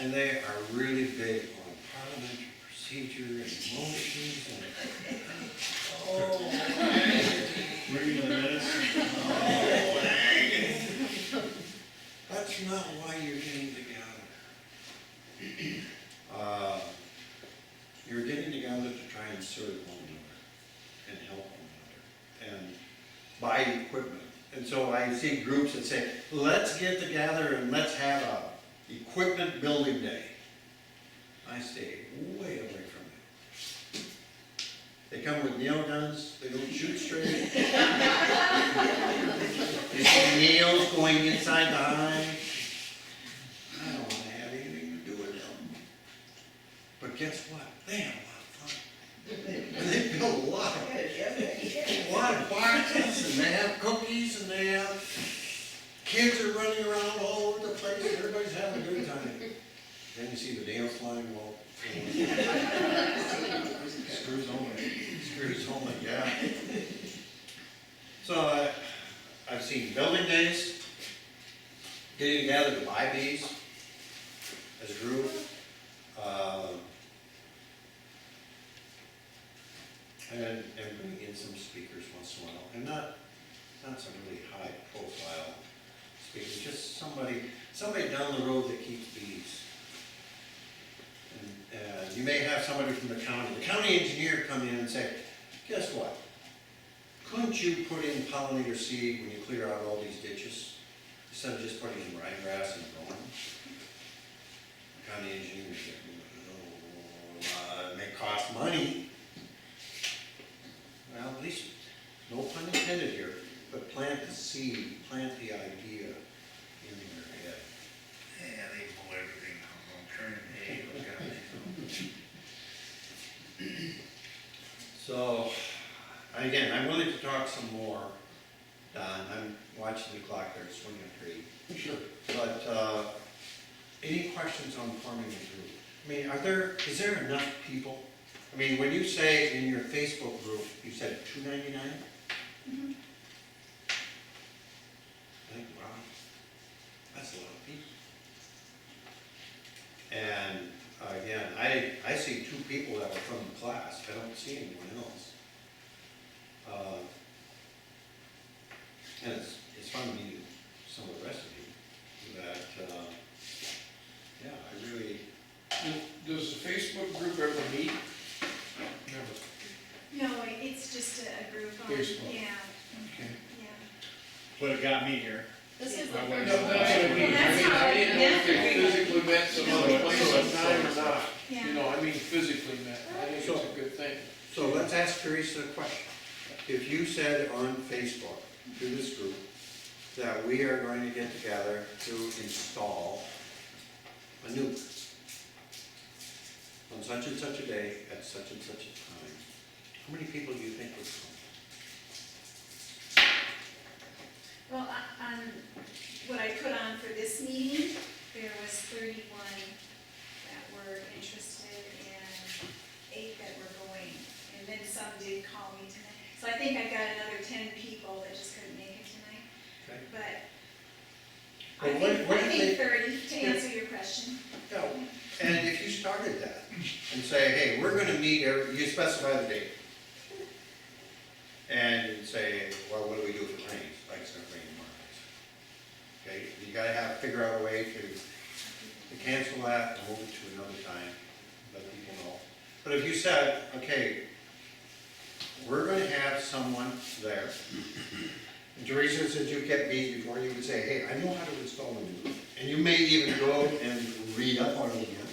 and they are really big on parliamentary procedure and motions and, Reading the minutes. that's not why you're getting together. You're getting together to try and serve one another and help one another and buy equipment. And so I see groups that say, let's get together and let's have a equipment building day. I stay way away from it. They come with nail guns, they don't shoot straight. They see nails going inside the eye. I don't want to have anything to do with them. But guess what? They have a lot of fun. And they build a lot of boxes, and they have cookies, and they have kids are running around all over the place, and everybody's having a good time. Then you see the nails flying, well, Screws only. screws only, yeah. So I've seen building days, getting together to buy bees as a group. And bring in some speakers once in a while, and not some really high profile speakers, just somebody down the road that keeps bees. And you may have somebody from the county engineer come in and say, guess what? Couldn't you put in pollinator seed when you clear out all these ditches, instead of just putting in ryegrass and brome? The county engineer said, it may cost money. Well, at least, no pun intended here, but plant the seed, plant the idea in their head. Yeah, they pull everything out, don't turn hay, So, again, I'm willing to talk some more, Don. I'm watching the clock there, it's swinging a tree. Sure. But, any questions on forming a group? I mean, is there enough people? I mean, when you say in your Facebook group, you said $2.99? Mhm. I think, wow, that's a lot of people. And again, I see 2 people that were from the class. I don't see anyone else. And it's fun to meet some of the rest of you. That, yeah, I really. Does the Facebook group ever meet? Never. No, it's just a group on, Facebook. yeah, Okay. yeah. What it got me here. This is the I first went- No, that's what I mean. Well, that's how I didn't know if they I- physically met some other place sometime or not. Yeah. You know, I mean physically met. I think it's a good thing. So let's ask Teresa a question. If you said on Facebook to this group that we are going to get together to install a nuke on such and such a day at such and such a time, how many people do you think would come? Well, on what I put on for this meeting, there was 31 that were interested and 8 that were going. And then some did call me tonight. So I think I've got another 10 people that just couldn't make it tonight. Okay. But Well, I what if think they- 30, to answer your question. No. And if you started that and say, hey, we're gonna meet, you specify the date. And you say, well, what do we do if it rains? Like it's gonna rain tomorrow. Okay, you gotta figure out a way to cancel that and move it to another time, let people know. But if you said, okay, we're gonna have someone there. And Teresa, since you kept bees before, you would say, hey, I know how to install a new. And you may even go and read up on it again.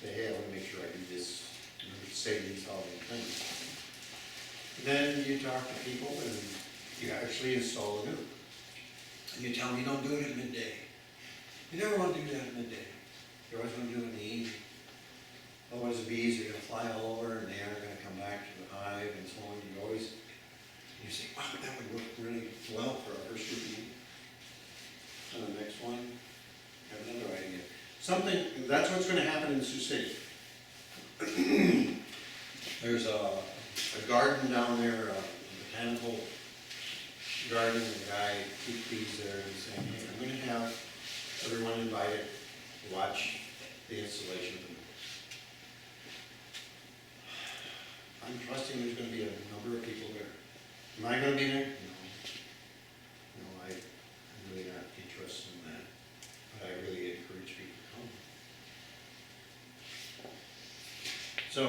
Say, hey, I wanna make sure I do this, say these all the time. Then you talk to people and you actually install a nuke. And you tell them you don't do it at midday. You never want to do that at midday. You always want to do it in the evening. Otherwise the bees are going to fly all over and they aren't going to come back to the hive and so on. You say, wow, that would work really well for our first group meeting. And the next one, have another idea. That's what's going to happen in Sioux City. There's a garden down there, a botanical garden, and the guy keeps bees there and he's saying, hey, I'm gonna have everyone invited to watch the installation of the nuke. I'm trusting there's gonna be a number of people there. Am I gonna be there? No. No, I'm really not interested in that, but I really encourage people to come. So,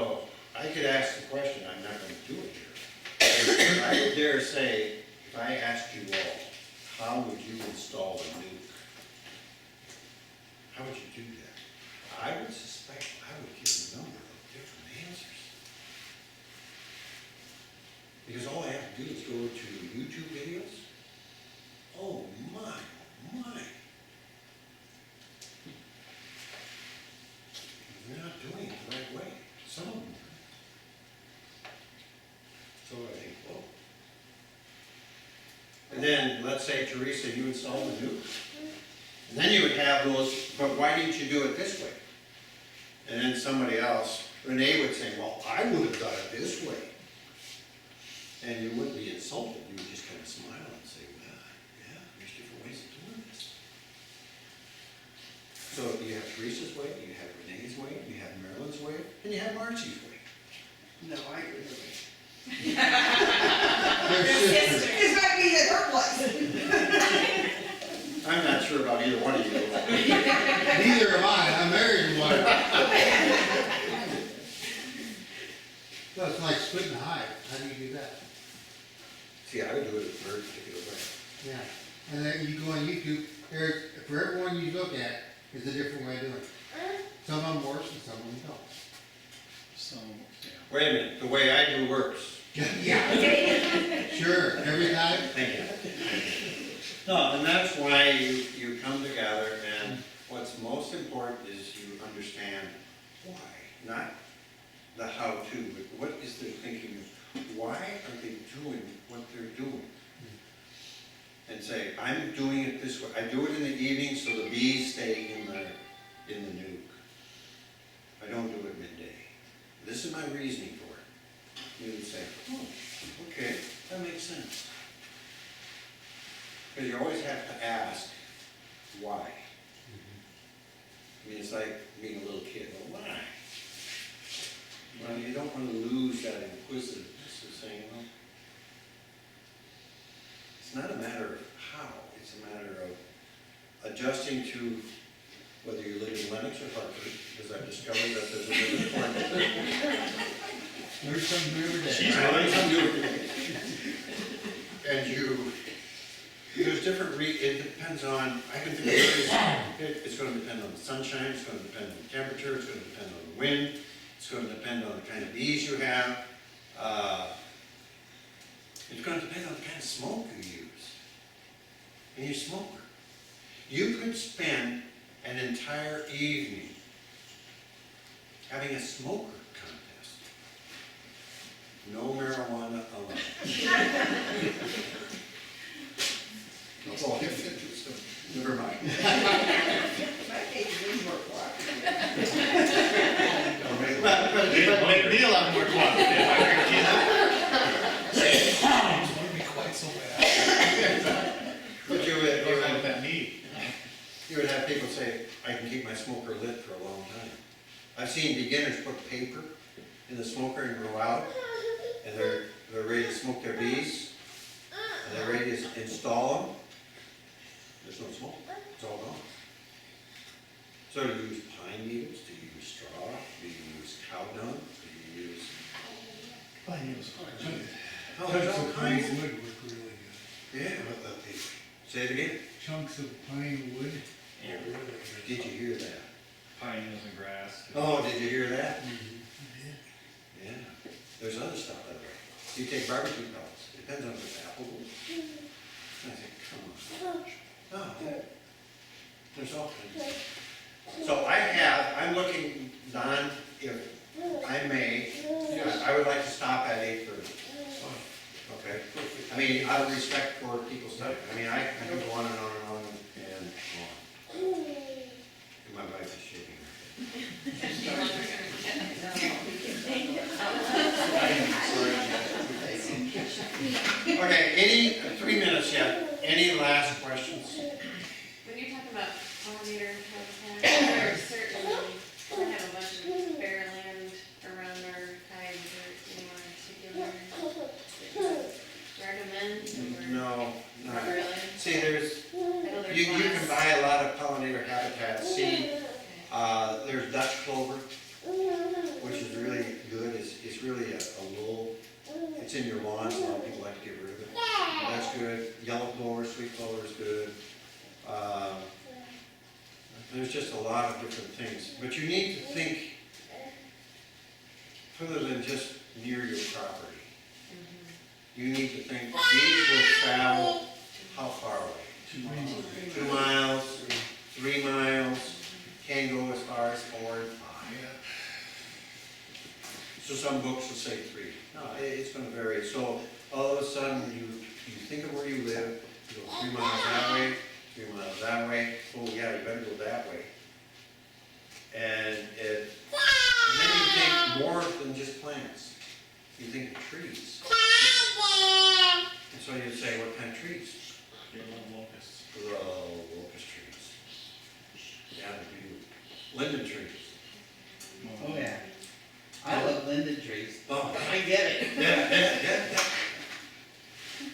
I could ask the question, I'm not gonna do it here. But I would dare say, if I asked you all, how would you install a nuke? How would you do that? I would suspect I would give a number of different answers. Because all I have to do is go to YouTube videos. Oh my, my. They're not doing it the right way. Some of them are. So I think, whoa. And then, let's say, Teresa, you install the nuke. And then you would have those, but why didn't you do it this way? And then somebody else, Renee would say, well, I would have done it this way. And you wouldn't be insulted, you would just kind of smile and say, well, yeah, there's different ways of doing this. So you have Teresa's way, you have Renee's way, you have Marilyn's way, and you have Marcy's way. No, I agree with They're sisters. This might be the her place. I'm not sure about either one of you. Neither am I, I'm married to one. Well, it's like splitting a hive, how do you do that? See, I would do it a very particular way. Yeah, and then you go on YouTube, for everyone you look at, is a different way of doing it. Some of them works and some of them don't. So, yeah. Wait a minute, the way I do works. Yeah. Sure, every time. Thank you. No, and that's why you come together, and what's most important is you understand why, not the how-to, but what is their thinking of, why are they doing what they're doing? And say, I'm doing it this way, I do it in the evening so the bees stay in the nuke. I don't do it midday. This is my reasoning for it. You would say, oh, okay, that makes sense. Because you always have to ask, why? I mean, it's like being a little kid, well, why? Well, you don't want to lose that inquisitiveness of saying, well, it's not a matter of how, it's a matter of adjusting to whether you live in Lennox or Hartford, because I've discovered that there's a different climate. There's something every day. She's learning something new. And there's different, it depends on, I can think of it's going to depend on the sunshine, it's going to depend on the temperature, it's going to depend on the wind, it's going to depend on the kind of bees you have. It's going to depend on the kind of smoke you use. And you're a smoker. You could spend an entire evening having a smoker contest. No marijuana allowed. Oh, never mind. My case is more It'd be a lot more cooperative. But you Goes on with that need. would have people say, I can keep my smoker lit for a long time. I've seen beginners put paper in the smoker and go out, and they're ready to smoke their bees, and they're ready to install them. There's no smoke, it's all gone. So do you use pine needles? Do you use straw? Do you use cow dung? Do you use... Oh, there's all Chunks of pine kinds. wood work really good. Yeah, say it again. Chunks of pine wood. Yeah. Really good. Did you hear that? Pine needles and grass. Oh, did you hear that? Yeah. Yeah. There's other stuff that way. You take barbecue pellets. Depends on if it's apple wood. I think, come on. Oh, there's all kinds. So I'm looking, Don, if I may, I would like to stop at 8:30. Okay? I mean, out of respect for people's time. I mean, I can go on and on and on and on. And my wife is shaking her head. Okay, 3 minutes yet. Any last questions? When you're talking about pollinator habitat, there are certain, I have a bunch of bare land around our hives, or you want to there's Dutch clover, which is really good. It's really a little, it's in your lawn, so a lot of people like to get rid of it. That's good. Yellow clover, sweet clover is good. There's just a lot of different things. But you need to think further than just near your property. You need to think, these will travel how far away? 2 miles. 2 miles, 3 miles, can go as far as 4 and 5. So some books will say 3. No, it's gonna vary. So all of a sudden, you think of where you live, you go 3 miles that way, 3 miles that way. Oh yeah, you better go that way. And then you think more than just plants. You think of trees. And so you'd say, what kind of trees? Yellow locusts. Locust trees. Yeah, they do. Linden trees. Oh, yeah. I love linden trees. Oh, I get it. yeah.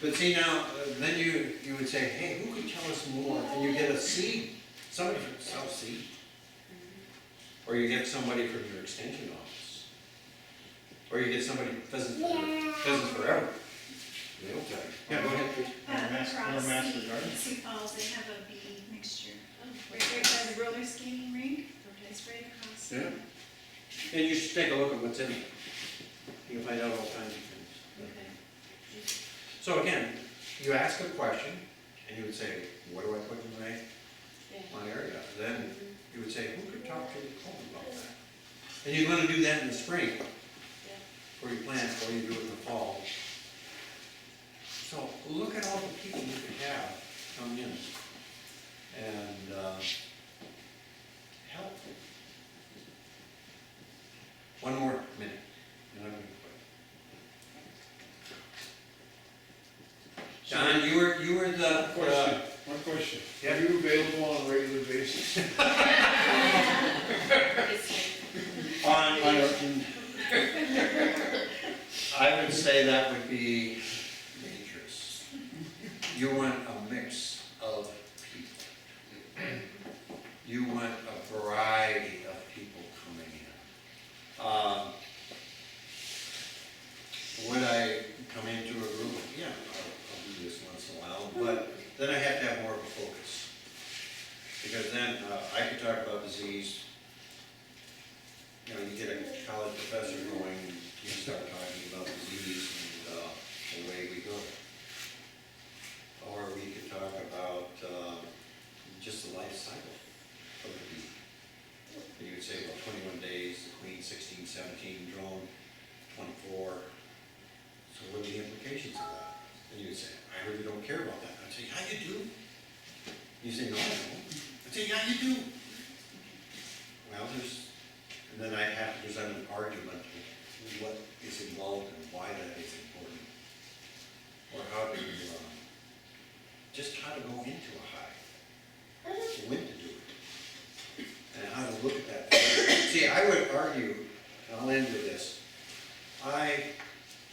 But see now, then you would say, hey, who could tell us more? And you get a seed, somebody from South Sea. Or you get somebody from your extension office. Or you get somebody, Pheasants Forever. They'll tell you. Yeah, go ahead, please. Across Master Sioux Garden. Falls, they have a bee mixture. Right by the roller skating rink, it's right across. Yeah. And you should take a look at what's in it. You can find out all kinds of things. Okay. So again, you ask a question, and you would say, what do I put in my area? Then you would say, who could talk to the home about that? And you're gonna do that in the spring, or you plant, or you do it in the fall. So look at all the people you could have come in and help. One more minute, and I'm gonna quit. John, you were the One question. Yeah. Are you available on a regular basis? I would say that would be dangerous. You want a mix of people. You want a variety of people coming in. Would I come into a group? Yeah, I'll do this once in a while, but then I have to have more of a focus. Because then I could talk about disease. You know, you get a college professor going, you start talking about disease and away we go. Or we could talk about just the life cycle of the bee. And you would say, well, 21 days, the queen 16, 17, drone 24. So what are the implications of that? And you would say, I really don't care about that. I'd say, yeah, you do. You say, no, I don't. I'd say, yeah, you do. Well, and then I'd have to present an argument of what is involved and why that is important. Or how to, just how to go into a hive. When to do it. And how to look at that. See, I would argue, and I'll end with this, I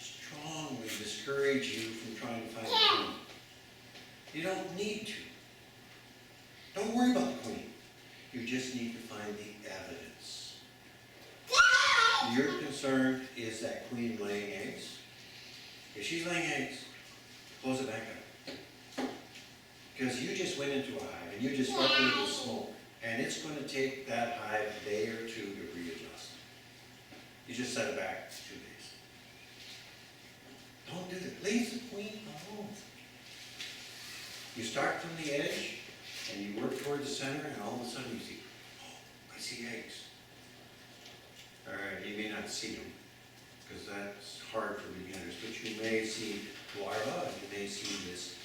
strongly discourage you from trying to find a queen. You don't need to. Don't worry about the queen. You just need to find the evidence. Your concern is that queen laying eggs. If she's laying eggs, close it back up. Because you just went into a hive and you just swept into the smoke. And it's going to take that hive a day or two to readjust. You just set it back 2 days. Don't do that. Leave the queen alone. You start from the edge and you work toward the center, and all of a sudden you see, oh, I see eggs. All right, you may not see them because that's hard for beginners, but you may see larvae, and you may see this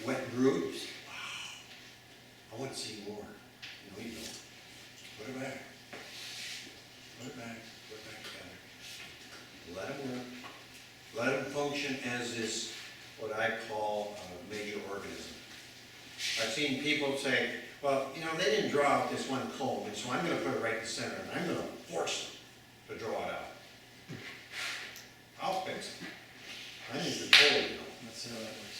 wet brood. You say, wow, I want to see more. No, you don't. Put it back. Put it back. Put it back together. Let them work. Let them function as this, what I call a major organism. I've seen people say, well, you know, they didn't draw out this one comb, and so I'm going to put it right in the center, and I'm going to force them to draw it out. I'll fix it. I'm in control, you know. That's how that works.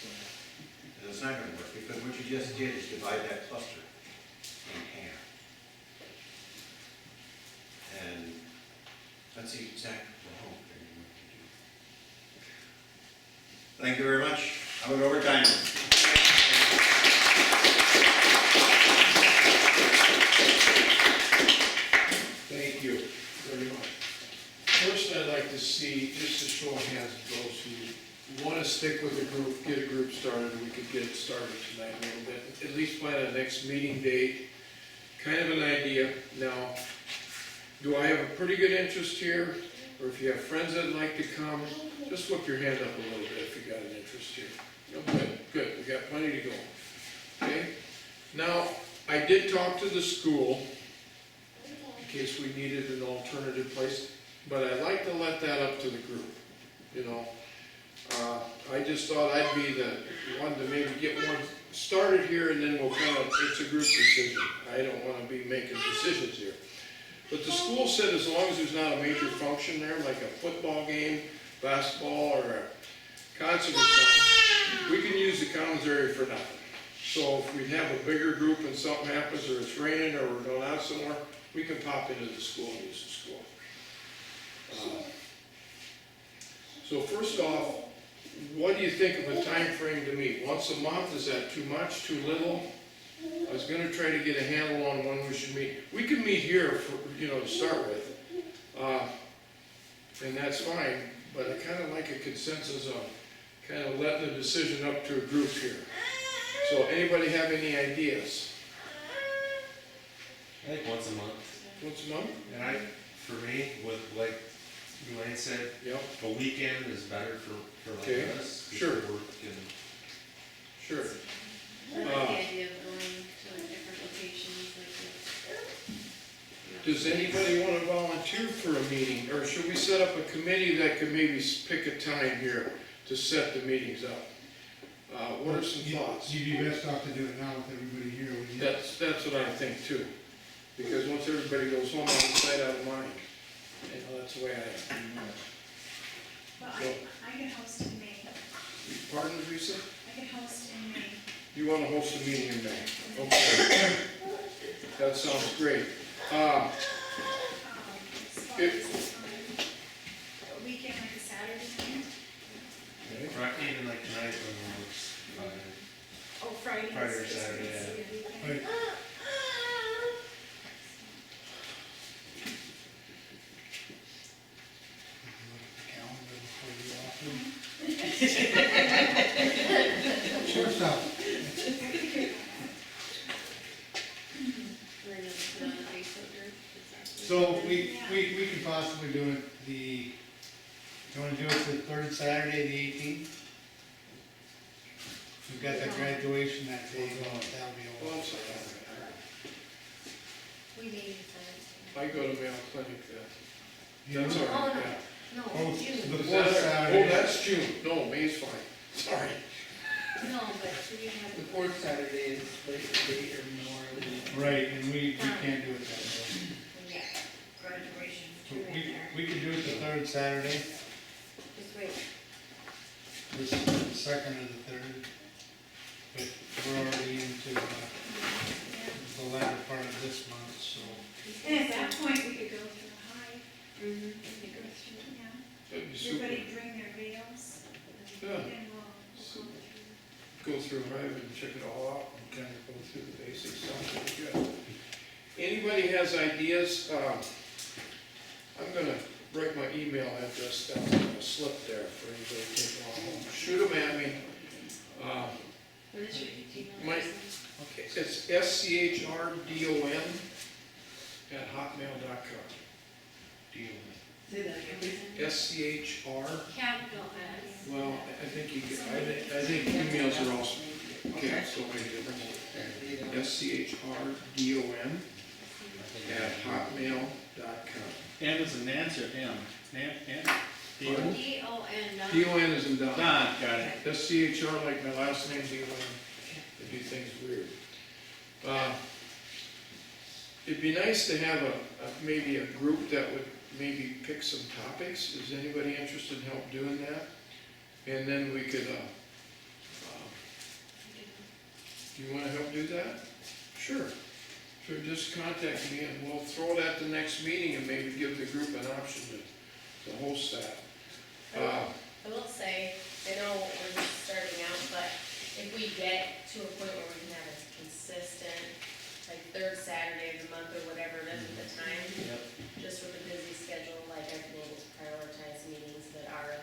And it's not going to work, because what you just did is divide that cluster in half. That's exactly the home. Thank you very much. How about overtime? Thank you very much. First, I'd like to see, just a show of hands of those who want to stick with the group, get a group started, we could get it started tonight a little bit. At least plan a next meeting date, kind of an idea. Now, do I have a pretty good interest here? Or if you have friends that'd like to come, just whip your hand up a little bit if you got an interest here. Oh, good, we got plenty to go. Okay? Now, I did talk to the school, in case we needed an alternative place, but I'd like to let that up to the group, you know. I just thought I'd be the one to maybe get one started here, and then we'll kind of, it's a group decision. I don't want to be making decisions here. But the school said as long as there's not a major function there, like a football game, basketball, or a concert or something, we can use the commons area for nothing. So if we have a bigger group and something happens, or it's raining, or we're going out somewhere, we can pop into the school and use the school. So first off, what do you think of a time frame to meet? Once a month, is that too much, too little? I was gonna try to get a handle on when we should meet. We can meet here for, you know, to start with. And that's fine, but I kinda like a consensus on kind of letting the decision up to a group here. So anybody have any ideas? I think once a month. Once a month? And for me, with like Duane said, Yep, the weekend is better for Okay, like us. sure. Work and sure. I like the idea of going to like different locations like this. Does anybody want to volunteer for a meeting, or should we set up a committee that could maybe pick a time here to set the meetings up? What are some thoughts? You'd be best off to do it now with everybody here, wouldn't you? That's what I think too, because once everybody goes home, out of sight, out of mind. You know, that's the way I am. Well, I can host in May. Pardon, Teresa? I can host in May. You want to host a meeting in May? Okay. That sounds great. A weekend, like a Saturday night. right, even like tonight when it's Oh, Friday. Friday or Saturday, yeah. Right. Calendar before you offer. Sure stuff. We're gonna put on a Facebook group. So we could possibly do it you wanna do it the third Saturday, the 18th? We've got the graduation that day, that'll be Well, over. I'm sorry. We need I go to Mayo Clinic then. You That's know? all right, no. yeah. No, Oh, June. the Is fourth that- Saturday. Oh, that's June. No, May's fine. Sorry. No, but we have. The fourth Saturday is Labor Day or Memorial Day. Right, and we can't do it that day. Yeah, graduation. So we could do it the third Saturday, Just wait. the second or the third. But we're already into the latter part of this month, so. And at that point, we could go through the hive. Mm-hmm. We could go through, yeah. That'd be super. Everybody bring their veils. Yeah. And we'll Go through Hive and check it all out and kind of go through the basics. Sounds really good. Anybody has ideas? I'm gonna write my email address down on a slip there for anybody to take along home. Shoot them at me. What is your email My- address? Okay, it's schdon@hotmail.com. Say that again, please. SCHR, Capital S. well, I think you get, I think emails are also capital different. SCHRDON@hotmail.com. N is a Nancy or M? Pardon? D-O-N. DON is in Don. Don, got it. SCHR, like my last name, DON. They do things weird. It'd be nice to have maybe a group that would maybe pick some topics. Is anybody interested in help doing that? And then we could, do you want to help do that? Sure. So just contact me and we'll throw it at the next meeting and maybe give the group an option to host that. I will say, I know we're just starting out, but if we get to a point where we can have a consistent, like third Saturday of the month or whatever it is at the time, just with a busy schedule, like I've been able to prioritize meetings that are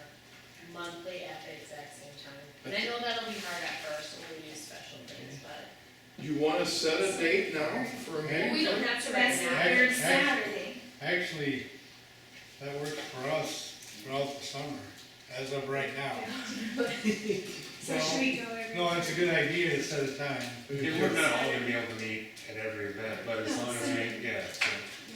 monthly at the exact same time. And I know that'll be hard at first when we do special things, but You wanna set a date now for a well, we meeting? don't have to So right that's the now. third Saturday. Actually, that works for us throughout the summer, as of right now. So should we go every? No, it's a good idea to set a time. Yeah, we're not all gonna be able to meet at every event, but as long as we, yeah, so.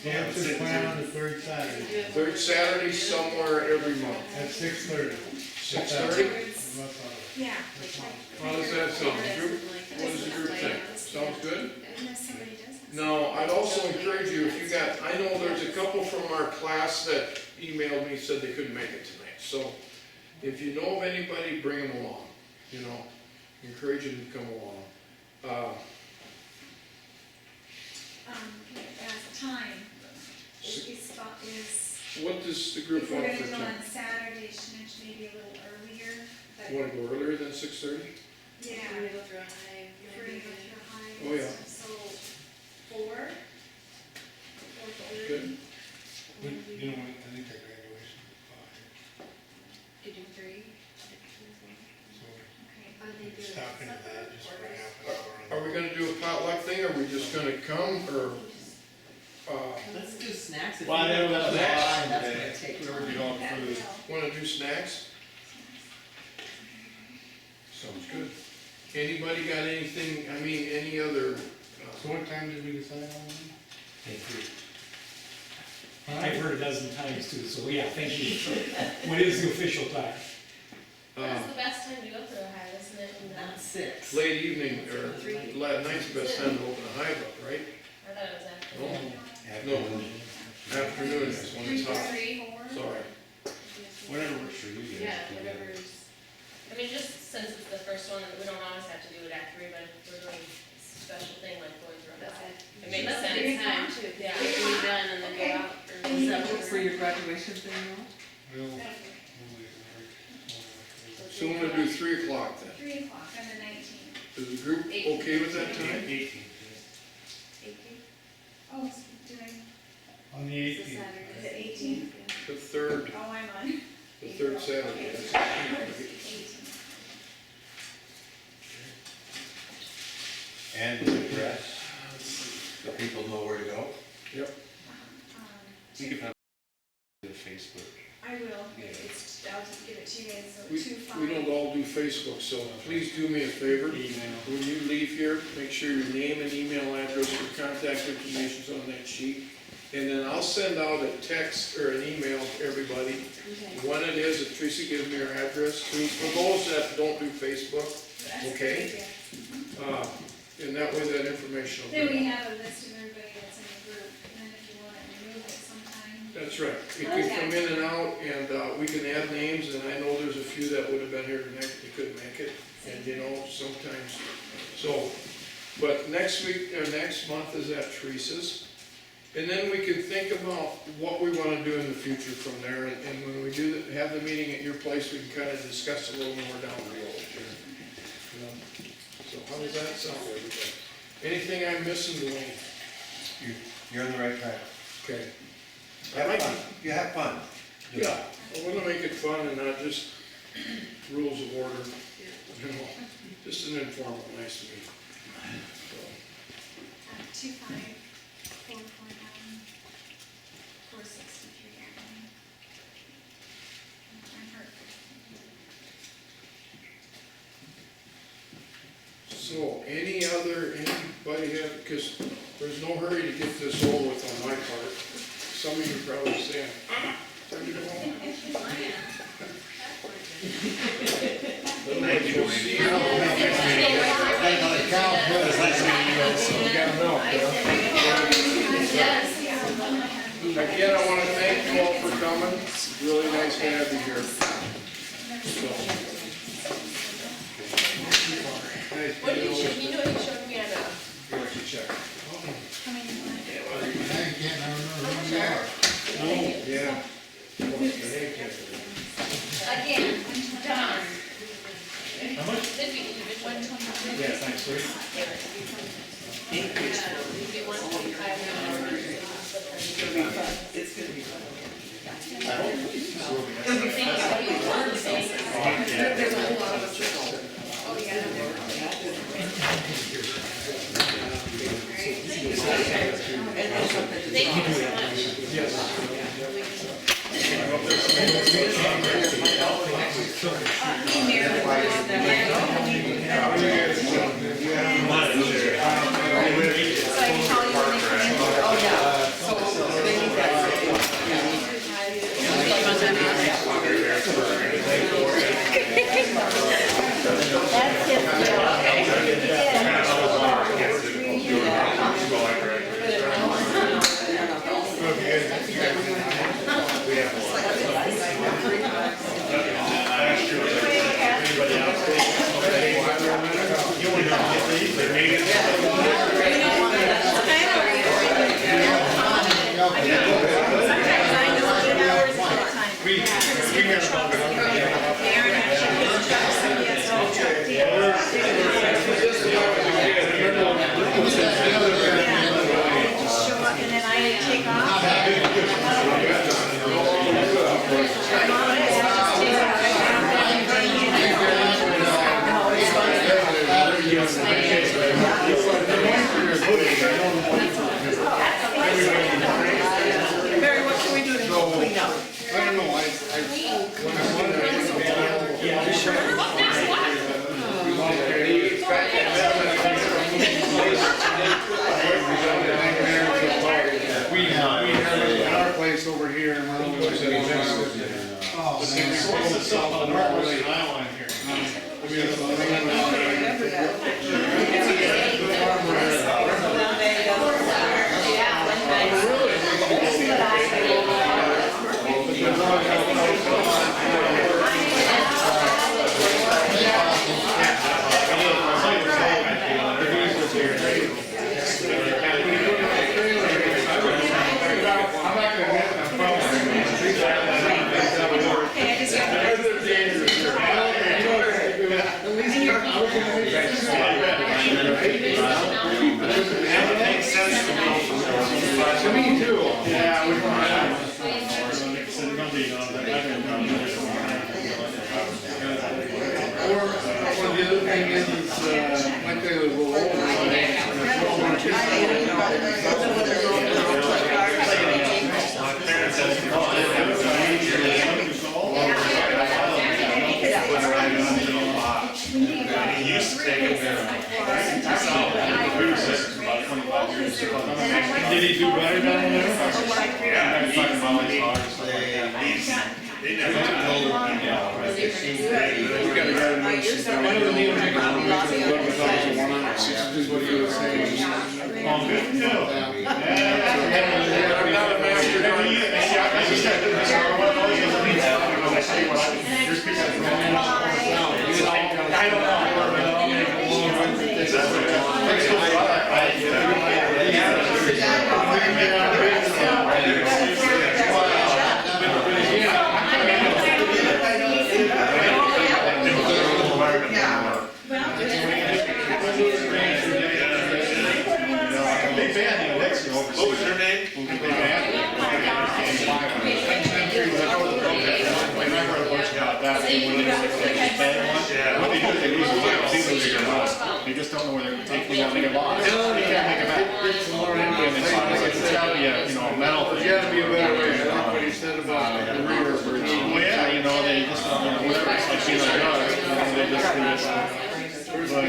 So let's just plan on the third Saturday Third Saturday somewhere every month. at 6:30. 6:30? Yeah. How does that sound? Group, what does the group think? Sounds good? Unless somebody doesn't. No, I'd also encourage you, if you got, I know there's a couple from our class that emailed me, said they couldn't make it tonight. So if you know of anybody, bring them along, you know, encourage them to come along. As time is, What does the group if we're want gonna for do time? on Saturday, shouldn't it maybe a little earlier? But Wanna go earlier than 6:30? yeah, We're gonna go through a hive. if we're gonna go through high. Oh, yeah. So 4. Good. You know, I think our graduation is Could do 3. 5, Okay. so stop into that just for half an hour. Are we gonna do a potluck thing, or are we just gonna come, or, Let's do snacks if you Well, I know want. that's That's fine, gonna take Where would you forever. go for food? wanna do snacks? Sounds good. Anybody got anything, I mean, any other, So what time did we decide on? Thank you. I've heard a dozen times too, so yeah, thank you. What is the official time? That's the best time to go through a hive, isn't it? In the- Not 6. late evening, or night's the best time to open a hive up, right? I thought it was after. No, afternoon is when it's hot, 3, 4? sorry. Whatever works for you guys. Yeah, whatever's, I mean, just since it's the first one, we don't always have to do it at 3, but if we're doing a special thing like going through a hive, it makes That's a sense. good time too. Yeah. Get food done and then go Okay. out. Is that what for your graduation thing, We'll Okay. So we're gonna do 3 o'clock then. 3 o'clock on the 19th. Is the group okay with that time? 18. Oh, did I, on the It's a 18th. Saturday. is it 18th? The third, Oh, I'm on. the third Saturday. Okay. that's- 18th. And the address, so people know where to go. Yep, You can find it on Facebook. I will, I'll just give it to you guys, so we 2-5. we don't all do Facebook, so please do me a favor. Email. When you leave here, make sure your name and email address, your contact information's on that sheet. And then I'll send out a text or an email to everybody. Okay. When it is, if Teresa gives me her address, for those that don't do Facebook, That's a okay. good idea. And that way that information will Then we be. have a list of everybody that's in the group, and then if you want to remove it sometime. That's right. It could come in and out, and we can add names, and I know there's a few that would have been here tonight, that couldn't make it. And you know, sometimes, so, but next week, or next month is at Teresa's. And then we can think about what we want to do in the future from there, and when we do, have the meeting at your place, we can kind of discuss a little more down the road. You know? So how does that sound, everybody? Anything I'm missing, Duane? You're on the right track. Okay. Have fun. You have fun. Yeah, I want to make it fun and not just rules of order, you know, just an informal, nice meeting. So, 25, 449, 463, I'm hurt. So, anybody have, because there's no hurry to get this over with on my part. Some of you are probably saying, time to go home. But we'll see how. Again, I want to thank you all for coming. It's really nice to have you here. So. Nice What to did know. you know he showed me on a Here, what you check. Coming Yeah. Again, Don. How much? It'd be individual. Yeah, thanks, sir. It'd be 145 an hour. It's gonna be fun. There's a whole lot of us that don't. Oh, And there's something to Thank you so much. Mary, what can we do to help clean up? I don't know, when I wanted to. Yeah, we had our place over here and we're only was at To me too. Yeah, we Or, the other thing is, like they was a little older, He used to take it down. Did he do better down there? Yeah, he's talking about his cars. They never told him. we got a guy that knows. One of the meetings I got, we could look at those at 160 is what he was saying. Oh, good too. I'm not a master. I don't know. What was her name? What they do is they lose the weight, they just don't know where they're taking it, they get lost. They can't make it back. It's gotta be a, metal thing. There's gotta be a better way, I like what he said about the rear bridge. Well, yeah, they just, whatever, it's like being a dog, they just do this. But, I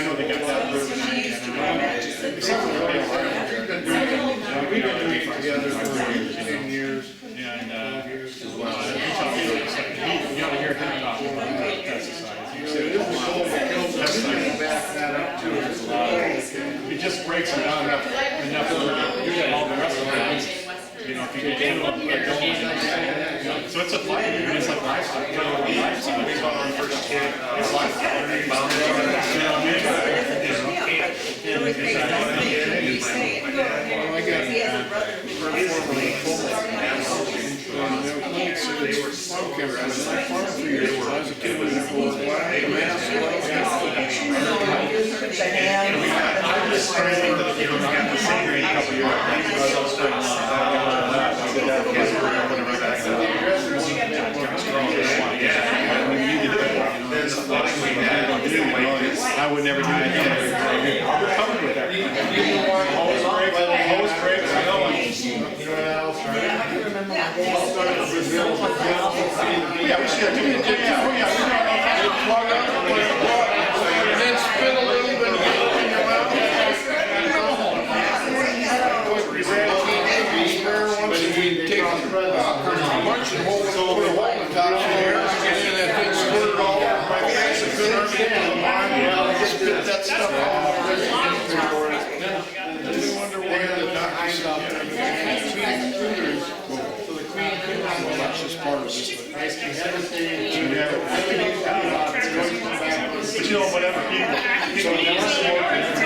know they got that proven. We've been doing it together for 10 years. And, hear him talk about pesticides. This is cold, it kills us, we can back that up too. It just breaks them down enough where you get all the rest of it. If you get into it, so it's a fight, it's like livestock. We saw our first kid, It's livestock. He has a brother who I'm just trying to think that if you don't get the same grade a couple years, because I was playing I would never do anything. We're covered with that. Hose breaks, I know. You know what else, right? Yeah, we should do it. Yeah. Plug up, and then spin a little bit. But if you take a bunch and hold it over the wall and top of the air, and then that thing squirted all over my face, I couldn't understand the mind. Well, just spit that stuff out. I just wonder where the doctor stopped there. So the queen couldn't, well, that's just part of this. But you know, whatever people, so never smoke, that's it.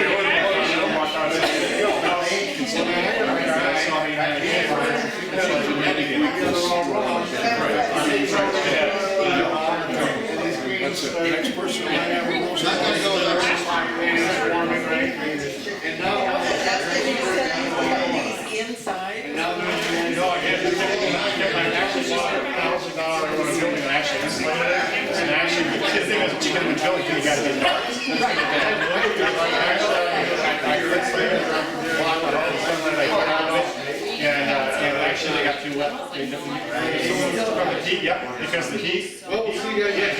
The next person I have goes not gonna go there. And now inside. and now no, I actually bought $1,000 on a building and actually insulated it. And actually the thing is you get in the building you gotta get dark. And actually they got too wet. From the heat, yep, because the heat. Well, we'll see you guys. Yeah,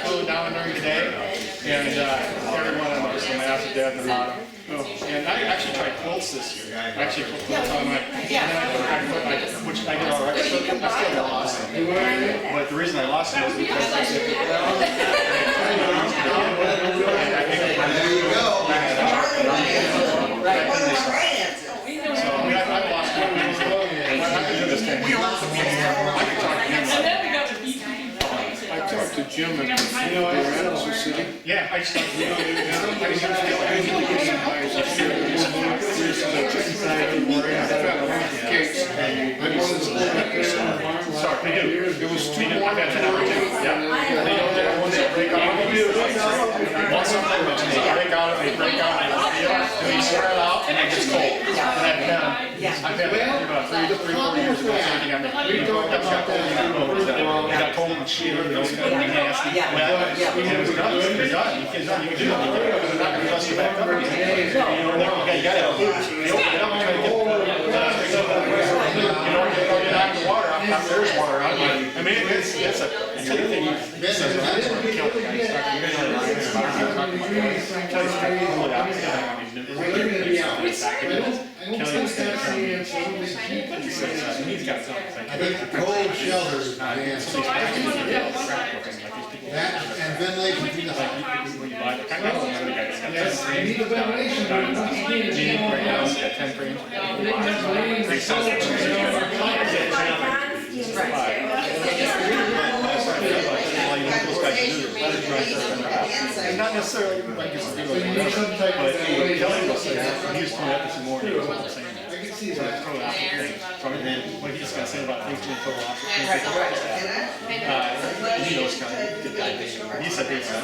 cool down during the day. And every one of them is the mass of death and bottom. And I actually tried quilts this year. I actually put quilts on my, which I did all right. I still lost them. But the reason I lost them was because I said, There you go. so I mean, I've lost one. I can do this thing. I can talk to him. And then we got the beef. I talked to Jim at the City. Yeah, I just. Sorry, they do. It was too I've warm. had that opportunity. Yeah. They don't, once they break out, once they break out, and they spread out, and it gets cold. And I've had about 3-4 years ago, something I made. It got cold and shit, and those kind of nasty. And it was done. It's done. You can do it. They're not going to bust you back up. You got to have boots. You open it up, try to get the water out. There's water out. I mean, it's a silly thing. It's a kill the guy. He's got something. I think the cold shelters, man. That and ventilation through the house. Yes, you need a ventilation. Right now, it's got 10 frames. Not necessarily like it's a good one, but Kelly will say that. He was pulling up this morning. He was saying that. I can see So that. it's totally opposite. And then what he's gonna say about things being total opposite. He knows kind of good guy. He said he's they got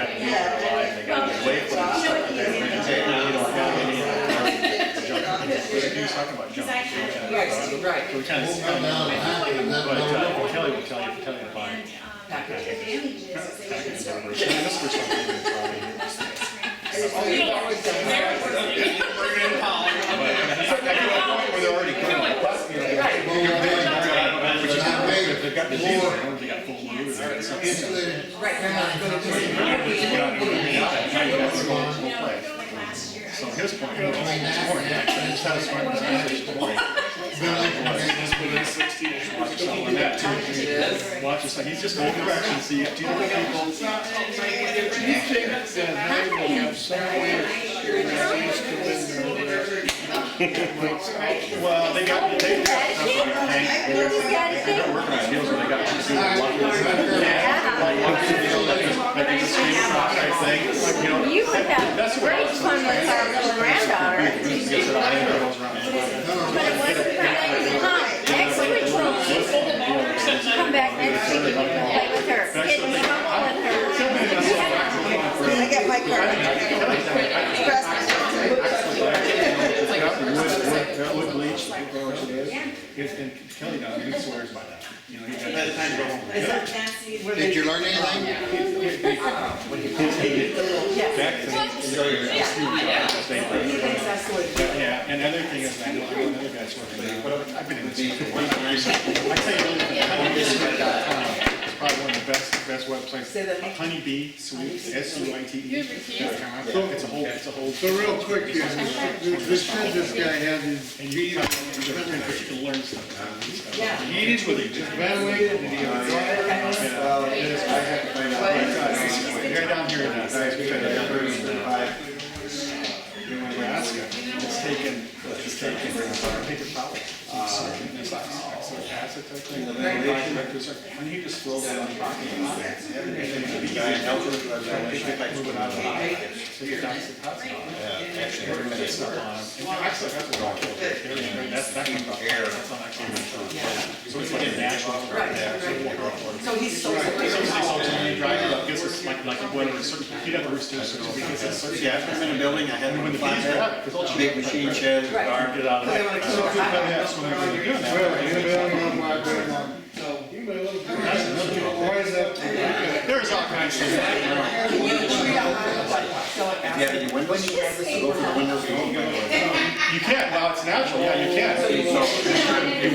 to be alive. They got to get away from stuff like that. You don't have any junk. He was talking about junk. Right. So we kind of. Come down and happy, and then But Kelly will tell you to buy it. This was something they've got the deal, they got full moves, they got something. So his point, he was more satisfied with his point. Watch this, he's just going direction, so you have two different people. Do you think that they will have some way of sharing these to win their Well, they got working on deals where they got to do like a street type thing, you know. You would have That's what great fun with our little and Kelly down, he swears by that, you know, he got. By the time you go home. Is that Nancy? Did you learn anything? Back thing. He thinks that's the way to do it. Yeah, and the other thing is, I know another guy's working there, but I've been in this for a while. I tell you, honeybeesweet.com is probably one of the best websites. Say that again. Honeybee Sweet, S-U-I-T-E.com. It's a whole. So real quick, this said this guy had his And you can learn stuff. Yeah. heated, just ventilated, did he have a dryer? Well, it is, I have to find out. You're down here in that, we got down here in Nebraska, it's taken paper towel. So acid type thing. And he just throws it on the pocket. And then the guy helps with moving out of the pocket. So you got some hot stuff. And it's stuff on him. And actually, that's a dog. That comes off air. That's not actually. So it's like a natural. So he's so. He drives it up, gets this, like whatever, he'd have a rooster, because it's. Yeah, I've been in a building, I had When one the bees are out, flathead, big machine shed, Right. car. get out of They that. wanna keep it hot. Yeah, so when they're doing that. Well, in a building, I'm like, why is that? There's all kinds of stuff. Can you read out what, so If you have any windows, go for the windows. You can, well, it's natural, yeah, you can. You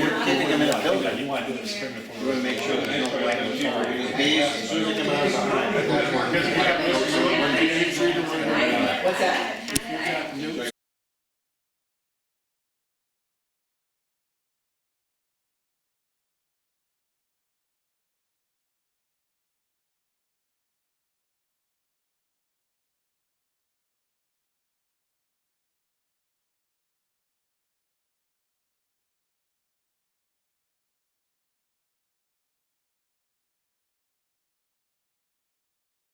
were keeping them in a building. You want to do the spring You before. want to make sure there's no light. Bees, as soon as they come out. Because we have this, what's that?